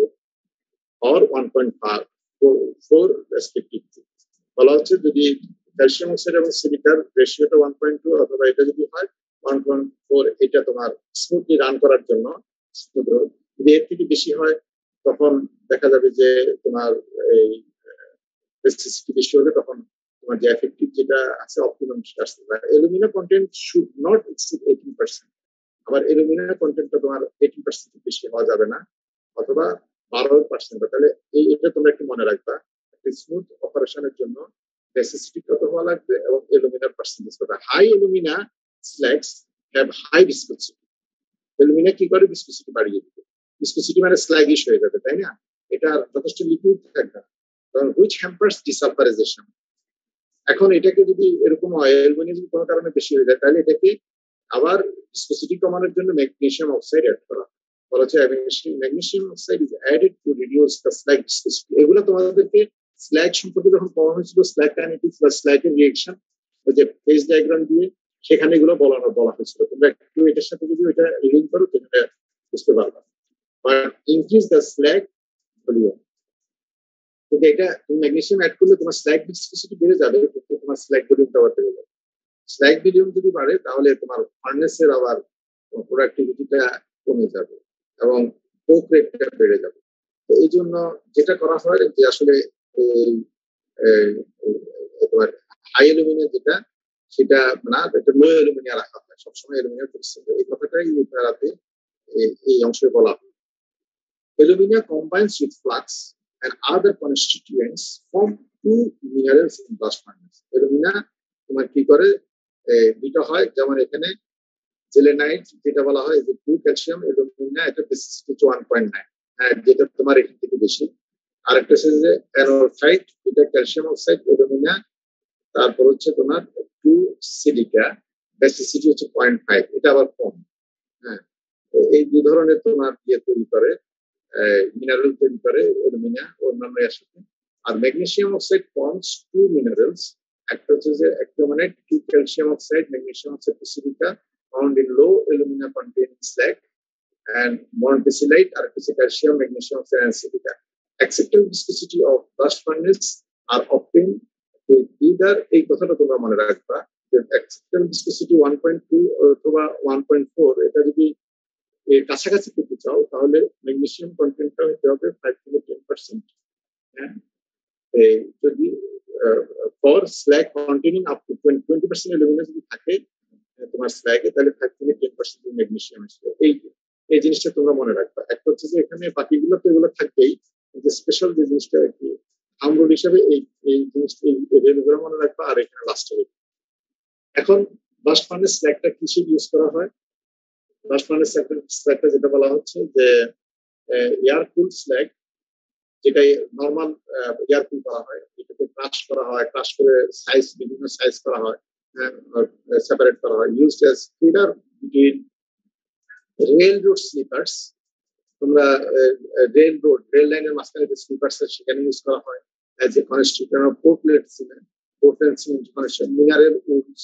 or 1.4 respectively. বলা হচ্ছে যদি ক্যালসিয়াম অক্সাইড এবং সিলিকার রেশিওটা 1.2 অথবা এটা যদি হয় 1.4, এটা তোমার স্মুথলি রান করার জন্য স্মুথ। যদি এর থেকে বেশি হয়, তখন দেখা যাবে যে তোমার এই বেসিসিটি বেশি হলে তখন তোমার যে এফেক্টিভ যেটা আছে অপটিমাম আসতে পারে। Alumina content should not exceed 18%। আবার অ্যালুমিনা কন্টেন্টটা তোমার 18% বেশি হওয়া যাবে না, অথবা 12%। তাহলে এটা তোমরা একটু মনে রাখবা, একটা স্মুথ অপারেশনের জন্য বেসিসিটি কত হওয়া লাগবে এবং অ্যালুমিনার পার্সেন্টেজ কত। High alumina slags have high viscosity. Alumina কি করে? ভিসকোসিটি বাড়িয়ে দিবে। ভিসকোসিটি মানে স্ল্যাগিশ হয়ে যাবে, তাই না? এটা যথেষ্ট লিকুইড থাকবে, which hampers desulfurization. এখন এটাকে যদি এরকম অ্যালুমিনিয়াম যদি কোনো কারণে বেশি হয়ে যায়, তাহলে এটাকে আবার ভিসকোসিটি কমানোর জন্য ম্যাগনেসিয়াম অক্সাইড অ্যাড করা। বলা হচ্ছে magnesium oxide is added to reduce the slug viscosity. এগুলো তোমাদেরকে স্ল্যাগ সম্পর্কে যখন পড়ানো হয়েছিল, স্ল্যাগ কাইনেটিক্স বা স্ল্যাগের রিঅ্যাকশন, ওই যে ফেজ ডায়াগ্রাম দিয়ে সেখানে এগুলো বলা হয়েছিল। তোমরা একটু এটার সাথে যদি ওইটা লিঙ্ক করো তাহলে বুঝতে পারবা। But increase the slug volume, কিন্তু এটা তুমি ম্যাগনেসিয়াম অ্যাড করলে তোমার স্ল্যাগ ভিসকোসিটি বেড়ে যাবে, কিন্তু তোমার স্ল্যাগ ভলিউমটা আবার বেড়ে যাবে। স্ল্যাগ ভলিউম যদি বাড়ে তাহলে তোমার ফার্নেসের আবার প্রোডাক্টিভিটিটা কমে যাবে এবং কোক রেটটা বেড়ে যাবে। তো এই জন্য যেটা করা হয় যে আসলে তোমার হাই অ্যালুমিনিয়াম যেটা, সেটা না, একটা লো অ্যালুমিনিয়াম রাখা হয় সবসময়, অ্যালুমিনিয়াম ফিক্সড। এই কথাটাই এই অংশে বলা হয়। Alumina combines with flux and other constituents form two minerals in blast furnace. Alumina তোমার কি করে দুটো হয়, যেমন এখানে জেলেনাইট যেটা বলা হয় যে 2 ক্যালসিয়াম অ্যালুমিনা, এটা বেসিসিটি 1.9, যেটা তোমার এখান থেকে বেশি। আরেকটা হচ্ছে যে অ্যানোথাইট, এটা ক্যালসিয়াম অক্সাইড অ্যালুমিনা, তারপর হচ্ছে তোমার 2 সিলিকা, বেসিসিটি হচ্ছে 0.5, এটা আবার কম। হ্যাঁ, এই দুই ধরনের তোমার তৈরি করে, মিনারেল তৈরি করে অ্যালুমিনা অন্যান্য এর সাথে। আর ম্যাগনেসিয়াম অক্সাইড ফর্মস 2 মিনারেলস, একটা হচ্ছে যে অ্যাক্টিওমাইট 2 calcium oxide magnesium oxide silica found in low alumina containing slag, and monoxide are calcium magnesium oxide and silica. Acceptable viscosity of blast furnace are obtained with either, এই কথাটা তোমরা মনে রাখবা, যে acceptable viscosity 1.2 অথবা 1.4, এটা যদি এর কাছাকাছি পেতে চাও তাহলে ম্যাগনেসিয়াম কন্টেন্টটা হতে হবে 5 থেকে 10%। হ্যাঁ, যদি for slug containing up to 20% aluminium যদি থাকে তোমার স্ল্যাগে, তাহলে 5 থেকে 10% ম্যাগনেসিয়াম আসবে। এই জিনিসটা তোমরা মনে রাখবা। একটা হচ্ছে যে এখানে বাকিগুলো তো এগুলো থাকবেই, যে স্পেশাল যে জিনিসটা কি আমরুল হিসাবে এই জিনিসটা এগুলো মনে রাখবা। আর এখানে লাস্টে এখন ব্লাস্ট ফার্নেস স্ল্যাগটা কিসে ইউজ করা হয়? ব্লাস্ট ফার্নেস স্ল্যাগটা যেটা বলা হচ্ছে যে এয়ার কুল স্ল্যাগ, যেটা নরমাল এয়ার কুল করা হয়, এটাকে ক্রাশ করা হয়, ক্রাশ করে সাইজ, বিভিন্ন সাইজ করা হয়, সেপারেট করা হয়, used as feeder between rail road sleepers. তোমরা রেল লাইনের মাঝখানে যে স্লিপার্স সেখানে ইউজ করা হয়, as a construction of Portland cement construction, mineral woods,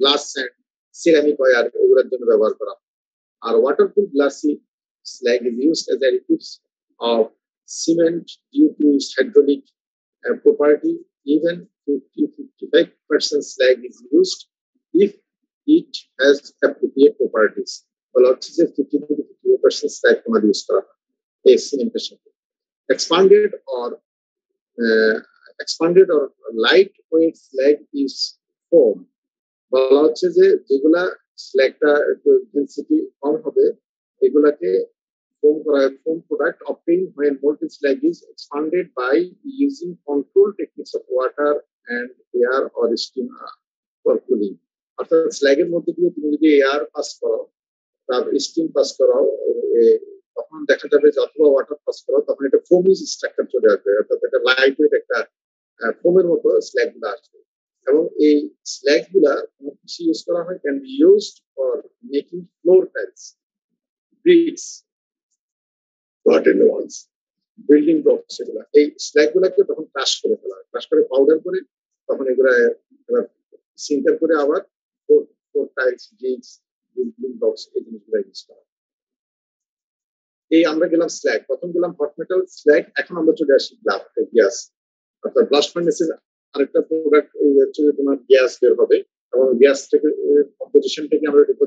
glass sand, ceramic ware, এগুলোর জন্য ব্যবহার করা হয়। আর waterproof glassy slag is used as additives of cement due to its hydraulic property. Even 50-55% slag is used if it has appropriate properties. Well, 50-55% slag তোমার use করা হয় এই সিমেন্টের সাথে। Expanded or lightweight slag is foam. বলা হচ্ছে যে যেগুলা স্ল্যাগটা একটু ডেনসিটি কম হবে, এগুলাকে foam product obtained when molten slag is expanded by using controlled techniques of water and air or steam for cooling. অর্থাৎ স্ল্যাগের মধ্যে দিয়ে তুমি যদি এয়ার পাস করো, তারপর স্টিম পাস করো, তখন দেখা যাবে যে অথবা ওয়াটার পাস করো, তখন এটা ফোমি স্ট্রাকচার চলে আসবে, অর্থাৎ একটা লাইট ওয়েট একটা ফোমের মতো স্ল্যাগ গুলো আসবে। এবং এই স্ল্যাগ গুলা ইউজ করা হয়, can be used for making floor tiles, bricks, building blocks. এগুলা এই স্ল্যাগ গুলাকে তখন ক্রাশ করে ফেলা হয়, ক্রাশ করে পাউডার করে তখন এগুলা সিন্টার করে আবার টাইলস, ব্রিক্স, বিল্ডিং ব্লকস, এই জিনিসগুলো ইউজ করা। এই আমরা গেলাম স্ল্যাগ, প্রথম গেলাম হট মেটাল স্ল্যাগ। এখন আমরা চলে আসি গ্যাস। অর্থাৎ ব্লাস্ট ফার্নেসের আরেকটা প্রোডাক্ট হচ্ছে তোমার গ্যাস বের হবে, এবং গ্যাস থেকে কম্পোজিশন থেকে আমরা দেখবো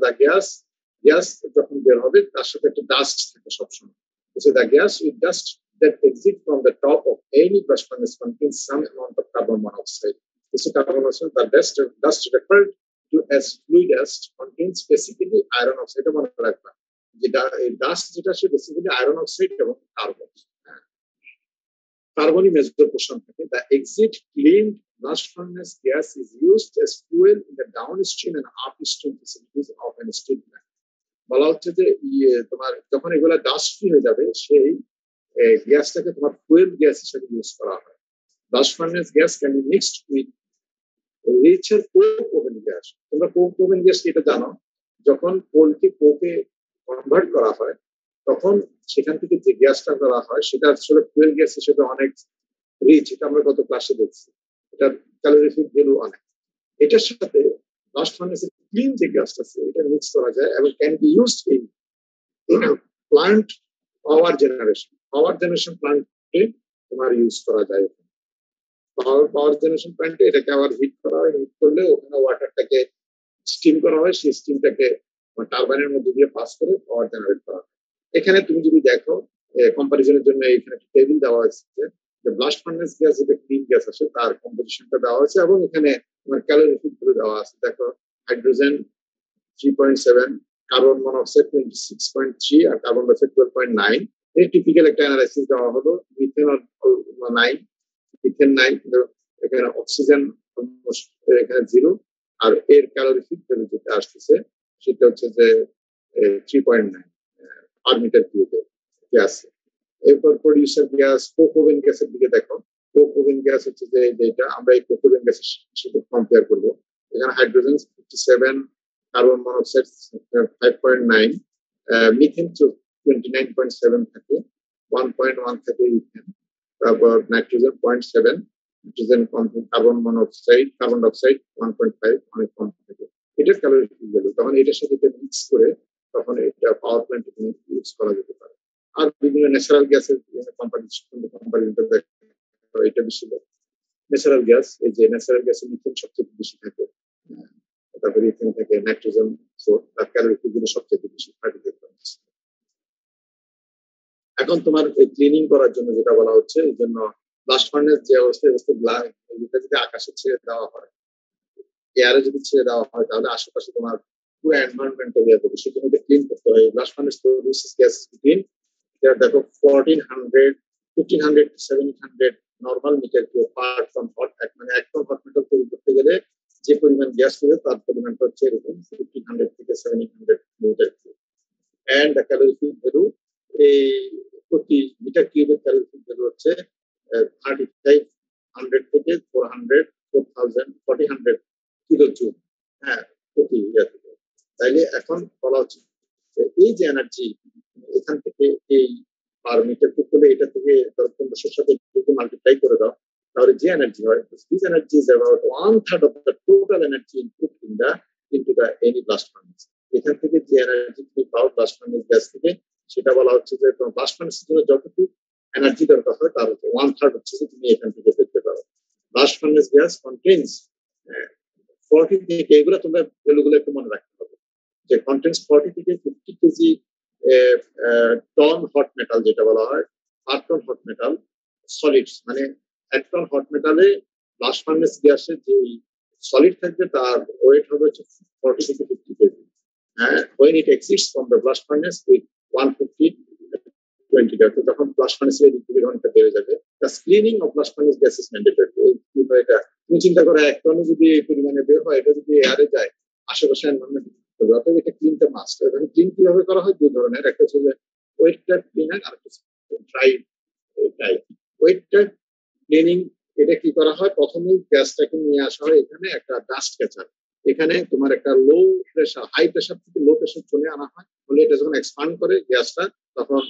গ্যাস যখন বের হবে তার সাথে একটা ডাস্ট থাকে সবসময়। So the gas with dust that exit from the top of any blast furnace contains some amount of carbon monoxide. This carbon monoxide, the dust referred to as flue dust, contains specifically iron oxide. এটা মনে রাখবা, যেটা এই dust যেটা সে basically iron oxide এবং carbon, carbon major portion থাকে। The exit cleaned blast furnace gas is used as fuel in the downstream and upstream facilities of an steel plant. বলা হচ্ছে যে তোমার যখন এগুলা ডাস্ট ফ্রি হয়ে যাবে, সেই গ্যাসটাকে তোমার ফুয়েল গ্যাস হিসেবে ইউজ করা হয়। Blast furnace gas can be mixed with richer coke oven gas. তোমরা কোক ওভেন গ্যাস এটা জানো, যখন কোলকে কোকে কনভার্ট করা হয় তখন সেখান থেকে যে গ্যাসটা করা হয় সেটা আসলে ফুয়েল গ্যাস হিসেবে অনেক রিচ, এটা আমরা গত ক্লাসে দেখছি, এটার ক্যালোরিফিক ভ্যালু অনেক। এটার সাথে ব্লাস্ট ফার্নেসের ক্লিন যে গ্যাসটা আছে এটা মিক্স করা যায় এবং can be used in plant power generation প্লান্টে তোমার ইউজ করা যায়। পাওয়ার জেনারেশন প্ল্যান্টে এটাকে আবার হিট করা হয়, হিট করলে ওখানে ওয়াটারটাকে স্টিম করা হয়, সেই স্টিমটাকে টারবাইনের মধ্যে দিয়ে পাস করে পাওয়ার জেনারেট করা হয়। এখানে তুমি যদি দেখো কম্পারিজনের জন্য এখানে একটা টেবিল দেওয়া হয়েছে যে ব্লাস্ট ফার্নেস গ্যাস যেটা ক্লিন গ্যাস আছে তার কম্পোজিশনটা দেওয়া হয়েছে এবং এখানে তোমার ক্যালোরিফিক গুলো দেওয়া আছে। দেখো হাইড্রোজেন 3.7, কার্বন মনোক্সাইড 26.3 আর কার্বন ডাই অক্সাইড 12.9। এই টিপিক্যাল একটা অ্যানালাইসিস দেওয়া হলো। মিথেন 9, ইথেন 9, কিন্তু এখানে অক্সিজেন এখানে 0 আর এর ক্যালোরিফিক ভ্যালু যেটা আসতেছে সেটা হচ্ছে যে 3.9 পার মিটার কিউবে গ্যাস। এরপর প্রডিউসার গ্যাস কোকোভেন গ্যাসের দিকে দেখো। কোকোভেন গ্যাস হচ্ছে যে যেটা আমরা এই কোকোভেন গ্যাসের সাথে কম্পেয়ার করব। এখানে হাইড্রোজেন 57, কার্বন মনোক্সাইড 5.9, মিথেন 29.7 থাকে, 1.1 থাকে ইথেন, তারপর nitrogen 0.7, nitrogen carbon monoxide, carbon dioxide 1.5, অনেক কম থাকে। এটার ক্যালোরিফিক ভ্যালু তখন এটার সাথে মিক্স করে তখন এটা পাওয়ার প্ল্যান্টে ইউজ করা যেতে পারে। আর বিভিন্ন ন্যাচারাল গ্যাসের কোম্পানিটা দেখো, এটা বেশি ন্যাচারাল গ্যাস। এই যে ন্যাচারাল গ্যাসের মিথেন সবচেয়ে বেশি থাকে, তারপরে ইথেন থাকে, নাইট্রোজেন 4, তার ক্যালোরিফিক ভ্যালু সবচেয়ে বেশি 38। এখন তোমার ক্লিনিং করার জন্য যেটা বলা হচ্ছে, এই জন্য ব্লাস্ট ফার্নেস যে অবস্থায় যেটা যদি আকাশে ছেড়ে দেওয়া হয়, এয়ারে যদি ছেড়ে দেওয়া হয়, তাহলে আশেপাশে তোমার পুরো এনভায়রনমেন্ট তৈরি হবে, সেখানে ক্লিন করতে হয়। Blast furnace produces gas between, দেখো 1400, 1500 to 1700 normal metre cube per ton hot, মানে এক টন হট মেটাল তৈরি করতে গেলে যে পরিমাণ গ্যাস হবে তার পরিমাণটা হচ্ছে এরকম 1500 থেকে 1700 metre cube. And the calorific value এই প্রতি মিটার কিউবের ক্যালোরিফিক ভ্যালু হচ্ছে 3500 থেকে 400, 4000, 4000 কিলো জুল, হ্যাঁ, প্রতি ইয়ার থেকে। তাইলে এখন বলা হচ্ছে এই যে এনার্জি এখান থেকে এই পার মিটার কিউব করলে এটা থেকে 1500 সাথে মাল্টিপ্লাই করে দাও, তাহলে যে এনার্জি হয়, this energy is about 1/3 of the total energy input into the any blast furnace. এখান থেকে যে এনার্জি তুমি পাও ব্লাস্ট ফার্নেস গ্যাস থেকে, সেটা বলা হচ্ছে যে তোমার ব্লাস্ট ফার্নেসের জন্য যতটুকু এনার্জি দরকার হয় তার 1/3 হচ্ছে যে তুমি এখান থেকে পেতে পারো। ব্লাস্ট ফার্নেস গ্যাস কন্টেইনস 40 থেকে, এগুলো তোমরা ভ্যালুগুলো একটু মনে রাখতে হবে, যে কন্টেইনস 40 থেকে 50 কেজি টন হট মেটাল, যেটা বলা হয় পার টন হট মেটাল সলিডস, মানে এক টন হট মেটালে ব্লাস্ট ফার্নেস গ্যাসের যে সলিড থাকবে তার ওয়েট হবে হচ্ছে 40 থেকে 50 KG. When it exceeds from the blast furnace with 150, 20, তখন ব্লাস্ট ফার্নেসের ঘন্টা বেড়ে যাবে। Cleaning of blast furnace gas is mandatory. এটা তুমি চিন্তা করো, এক টনে যদি এই পরিমাণে বের হয়, এটা যদি এয়ারে যায়, আশেপাশে এনভায়রনমেন্ট, অতএব এটা ক্লিনটা মাস্ট। এখন ক্লিন কিভাবে করা হয়, দুই ধরনের, একটা হচ্ছে যে ওয়েট ট্যাপ ক্লিনার আর একটা dry type. Wet tap cleaning, এটা কি করা হয়, প্রথমেই গ্যাসটাকে নিয়ে আসা হয় এখানে একটা ডাস্ট ক্যাচার, এখানে তোমার একটা লো প্রেশার, হাই প্রেশার থেকে লো প্রেশার চলে আনা হয়, ফলে এটা যখন এক্সপান্ড করে গ্যাসটা, তখন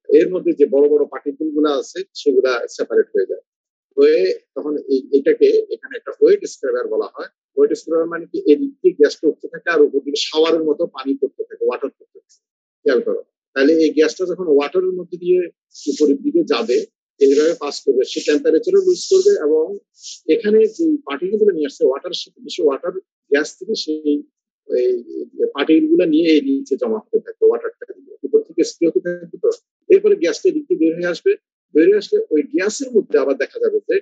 এর মধ্যে যে বড় বড় পার্টিকেল গুলা আছে সেগুলা সেপারেট হয়ে যায়, হয়ে তখন এটাকে এখানে একটা ওয়েট স্ক্রাবার বলা হয়। ওয়েট স্ক্রাবার মানে কি, এদিক দিয়ে গ্যাসটা উঠতে থাকে আর উপর দিকে শাওয়ারের মতো পানি করতে থাকে, ওয়াটার করতে থাকে, খেয়াল করো। তাহলে এই গ্যাসটা যখন ওয়াটারের মধ্যে দিয়ে উপরের দিকে যাবে, এইভাবে পাস করবে, সে টেম্পারেচারও লুজ করবে এবং এখানে যে পার্টিকেল গুলো নিয়ে আসছে ওয়াটারের সাথে মিশে, ওয়াটার গ্যাস থেকে সেই পার্টিকেল গুলো নিয়ে এই নিচে জমা হতে থাকে, ওয়াটারটা উপর থেকে স্প্রে হতে থাকবে। তো এরপরে গ্যাসটা দিক দিয়ে বের হয়ে আসবে, বের হয়ে আসলে ওই গ্যাসের মধ্যে আবার দেখা যাবে যে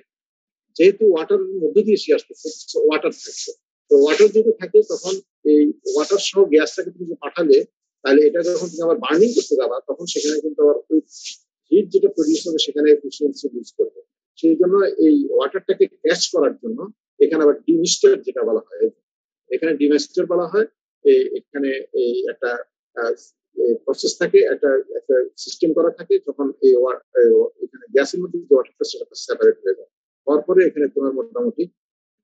যেহেতু ওয়াটারের মধ্যে দিয়ে সে আসতেছে, ওয়াটার থাকছে, তো ওয়াটার যদি থাকে তখন এই ওয়াটার সহ গ্যাসটাকে তুমি পাঠালে, তাহলে এটা যখন তুমি আবার বার্নিং করতে যাবা, তখন সেখানে কিন্তু আবার ওই হিট যেটা প্রডিউস হবে সেখানে এফিসিয়েন্সি লুজ করবে। সেই জন্য এই ওয়াটারটাকে ক্যাচ করার জন্য এখানে আবার ডিমিস্টার যেটা বলা হয়, এখানে ডিমিস্টার বলা হয়। এখানে এই একটা প্রসেস থাকে, একটা একটা সিস্টেম করা থাকে, যখন এই এখানে গ্যাসের মধ্যে যে ওয়াটারটা সেটা সেপারেট হয়ে যায়, তারপরে এখানে তোমার মোটামুটি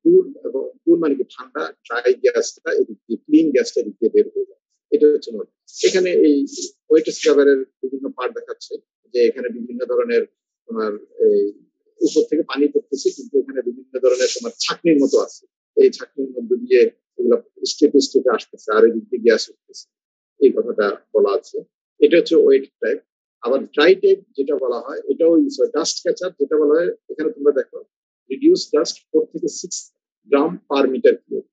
কুল, এবং কুল মানে কি ঠান্ডা, ড্রাই গ্যাসটা এদিক দিয়ে, ক্লিন গ্যাসটা এদিক দিয়ে বের হয়ে যায়। এটা হচ্ছে নোড। এখানে এই ওয়েট স্ক্রাবারের বিভিন্ন পার্ট দেখাচ্ছে, যে এখানে বিভিন্ন ধরনের তোমার এই উপর থেকে পানি পড়তেছে, কিন্তু এখানে বিভিন্ন ধরনের তোমার ছাঁকনির মতো আছে, এই ছাঁকনির মধ্যে দিয়ে এগুলো স্টেপে স্টেপে আসতেছে, আর এদিক দিয়ে গ্যাস উঠতেছে, এই কথাটা বলা আছে। এটা হচ্ছে ওয়েট টাইপ। আবার ড্রাই টাইপ যেটা বলা হয়, এটাও ডাস্ট ক্যাচার যেটা বলা হয়, এখানে তোমরা দেখো রিডিউস ডাস্ট 4 থেকে 6 gram per metre cube.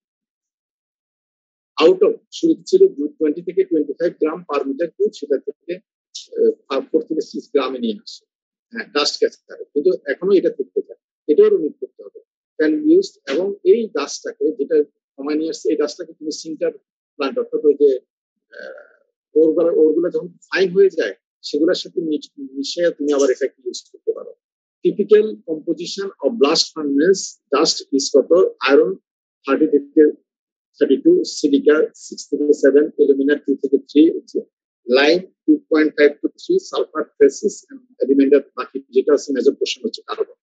Out of শুরু ছিল 20 থেকে 25 গ্রাম পার মিটার কিউব, সেটা থেকে 4 থেকে 6 গ্রামে নিয়ে আসে। হ্যাঁ, ডাস্ট ক্যাচার, কিন্তু এখনো এটা থেকে যায়, এটাও রিমুভ করতে হবে। ক্যান ইউজ, এবং এই ডাস্টটাকে যেটা কমায় নিয়ে আসছে, এই ডাস্টটাকে তুমি সিন্টার প্লান্ট, অর্থাৎ ওই যে ওরগুলো যখন ফাইন হয়ে যায়, সেগুলোর সাথে মিশিয়ে তুমি আবার এটাকে ইউজ করতে পারো। Typical composition of blast furnace dust is কত? আয়রন 30 থেকে 32, সিলিকা 6 থেকে 7, অ্যালুমিনিয়াম 2 থেকে 3, lime 2.5 to 3, sulphur traces, reminder বাকি যেটা আছে মেজর পোর্শন হচ্ছে carbon.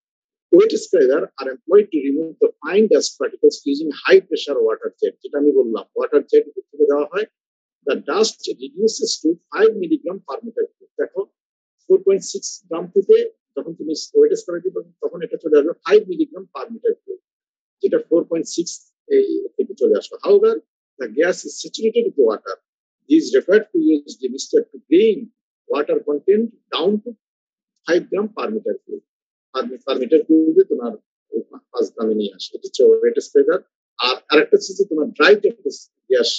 Wet sprayer are employed to remove the fine dust particles using high pressure water jet, যেটা আমি বললাম ওয়াটার জেট থেকে দেওয়া হয়। The dust reduces to 5 milligram per meter cube. দেখো 4.6 গ্রাম থেকে যখন তুমি ওয়েট স্প্রে দিবে, তখন এটা চলে আসবে 5 মিলিগ্রাম পার মিটার কিউব, যেটা 4.6 এই থেকে চলে আসবে। However, the gas is saturated with water. This is required to use the mixture to bring water content down to 5 gram per meter cube. Per meter cube তোমার 5 গ্রামে নিয়ে আসে। এটা হচ্ছে ওয়েট স্প্রেয়ার। আর আরেকটা হচ্ছে তোমার ড্রাই গ্যাস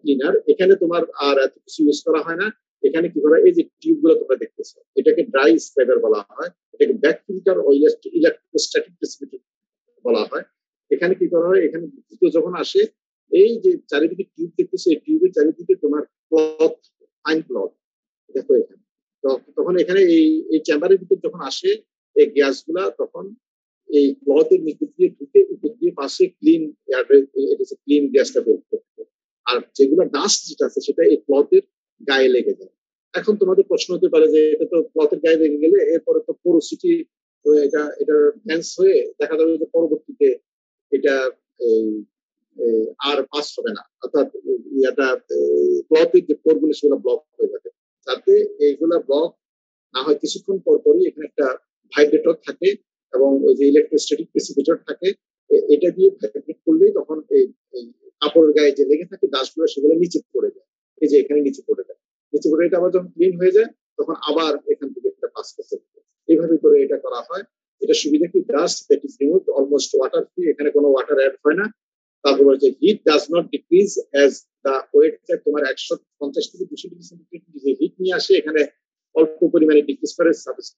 ক্লিনার, এখানে তোমার আর এত কিছু ইউজ করা হয় না। এখানে কি করা, এই যে টিউব গুলো তোমরা দেখতেছো, এটাকে ড্রাই স্ক্রাবার বলা হয়, এটাকে ব্যাক ফিল্টার ও ইলেকট্রোস্ট্যাটিক প্রেসিপিটেটর বলা হয়। এখানে কি করা হয়, এখানে যখন আসে, এই যে চারিদিকে টিউব দেখতেছো, এই টিউবের চারিদিকে তোমার ক্লথ, ফাইন ক্লথ দেখো এখানে। তখন এখানে এই চেম্বারের ভিতর যখন আসে এই গ্যাস গুলা, তখন এই ক্লথের নিচে দিয়ে ঢুকে উপর দিয়ে পাশে ক্লিন ক্লিন গ্যাসটা বের করতে। আর যেগুলো ডাস্ট যেটা আছে, সেটা এই ক্লথের গায়ে লেগে যায়। এখন তোমাদের প্রশ্ন হতে পারে যে এটা তো ক্লথের গায়ে লেগে গেলে এরপরে তো পোরোসিটি, এটা ডেন্স হয়ে দেখা যাবে যে পরবর্তীতে এটা আর পাস হবে না, অর্থাৎ এটা ক্লথের যে পোরগুলো সেগুলো ব্লক হয়ে যাবে। যাতে এইগুলা ব্লক না হয়, কিছুক্ষণ পর পরই এখানে একটা ভাইব্রেটর থাকে এবং ওই যে ইলেকট্রোস্ট্যাটিক প্রেসিপিটেটর থাকে, এটা দিয়ে ভাইব্রেট করলেই তখন এই কাপড়ের গায়ে যে লেগে থাকে ডাস্টগুলো, সেগুলো নিচে পড়ে যায়। এই যে এখানে নিচে পড়ে যায়, নিচে পড়ে এটা আবার যখন ক্লিন হয়ে যায়, তখন আবার এখান থেকে এটা পাস করতে হবে। এইভাবে করে এটা করা হয়। এটা সুবিধা কি, dust that is removed almost water free, এখানে কোনো ওয়াটার অ্যাড হয় না। তারপর হচ্ছে heat does not decrease as the wet, তোমার 150 থেকে 200 ডিগ্রি সেন্টিগ্রেড যে হিট নিয়ে আসে, এখানে অল্প পরিমাণে ডিক্রিজ করে।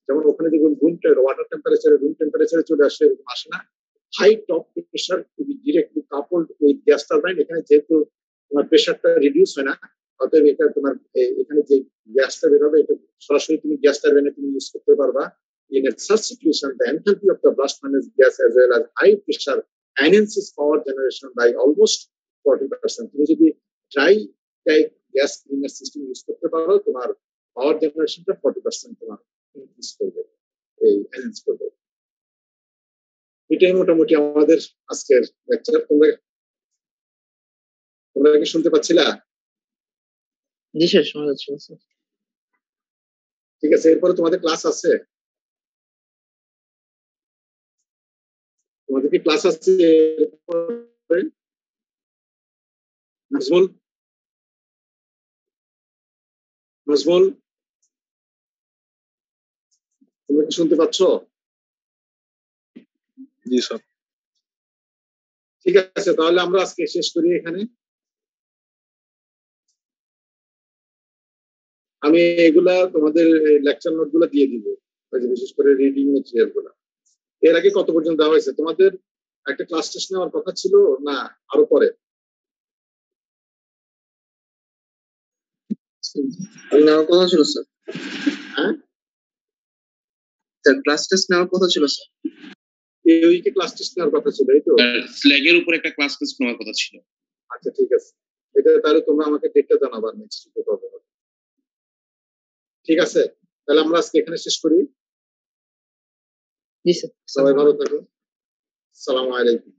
যেমন ওখানে দেখুন ওয়াটার টেম্পারেচারে রুম টেম্পারেচারে চলে আসে, এরকম আসে না। High top pressure to be directly coupled with gas turbine, এখানে যেহেতু তোমার প্রেশারটা রিডিউস হয় না, অতএব এটা তোমার এখানে যে গ্যাসটা বের হবে, এটা সরাসরি তুমি গ্যাস টারবাইনে তুমি ইউজ করতে পারবা। In a such situation, the enthalpy of the blast furnace gas as well as high pressure enhances power generation by almost 40%. তুমি যদি dry type gas cleaner system use করতে পারো, তোমার পাওয়ার জেনারেশনটা 40% তোমার ইনক্রিজ করবে, এনহ্যান্স করবে। এটাই মোটামুটি আমাদের আজকের লেকচার। তোমরা কি শুনতে পাচ্ছিলা? জি স্যার, শোনা যাচ্ছে স্যার। ঠিক আছে, এরপরে তোমাদের ক্লাস আছে? তোমাদের কি ক্লাস আছে? নাজমুল, নাজমুল, তোমরা কি শুনতে পাচ্ছ? জি স্যার। ঠিক আছে, তাহলে আমরা আজকে শেষ করি এখানে। আমি এগুলা তোমাদের লেকচার নোট গুলা দিয়ে দিব, বিশেষ করে রিডিং মেটেরিয়াল গুলা। এর আগে কত পর্যন্ত দেওয়া হয়েছে? তোমাদের একটা ক্লাস টেস্ট নেওয়ার কথা ছিল না আরো পরে? নেওয়ার কথা ছিল স্যার। হ্যাঁ স্যার, ক্লাস টেস্ট নেওয়ার কথা ছিল স্যার। এই উইকে ক্লাস টেস্ট নেওয়ার কথা ছিল, এই তো? স্ল্যাগের উপর একটা ক্লাস টেস্ট নেওয়ার কথা ছিল। আচ্ছা ঠিক আছে, এটা তাহলে তোমরা আমাকে ডেটটা জানাবা নেক্সট উইকে কবে হবে। ঠিক আছে, তাহলে আমরা আজকে এখানে শেষ করি। জি স্যার। সবাই ভালো থাকো। আসসালামু আলাইকুম।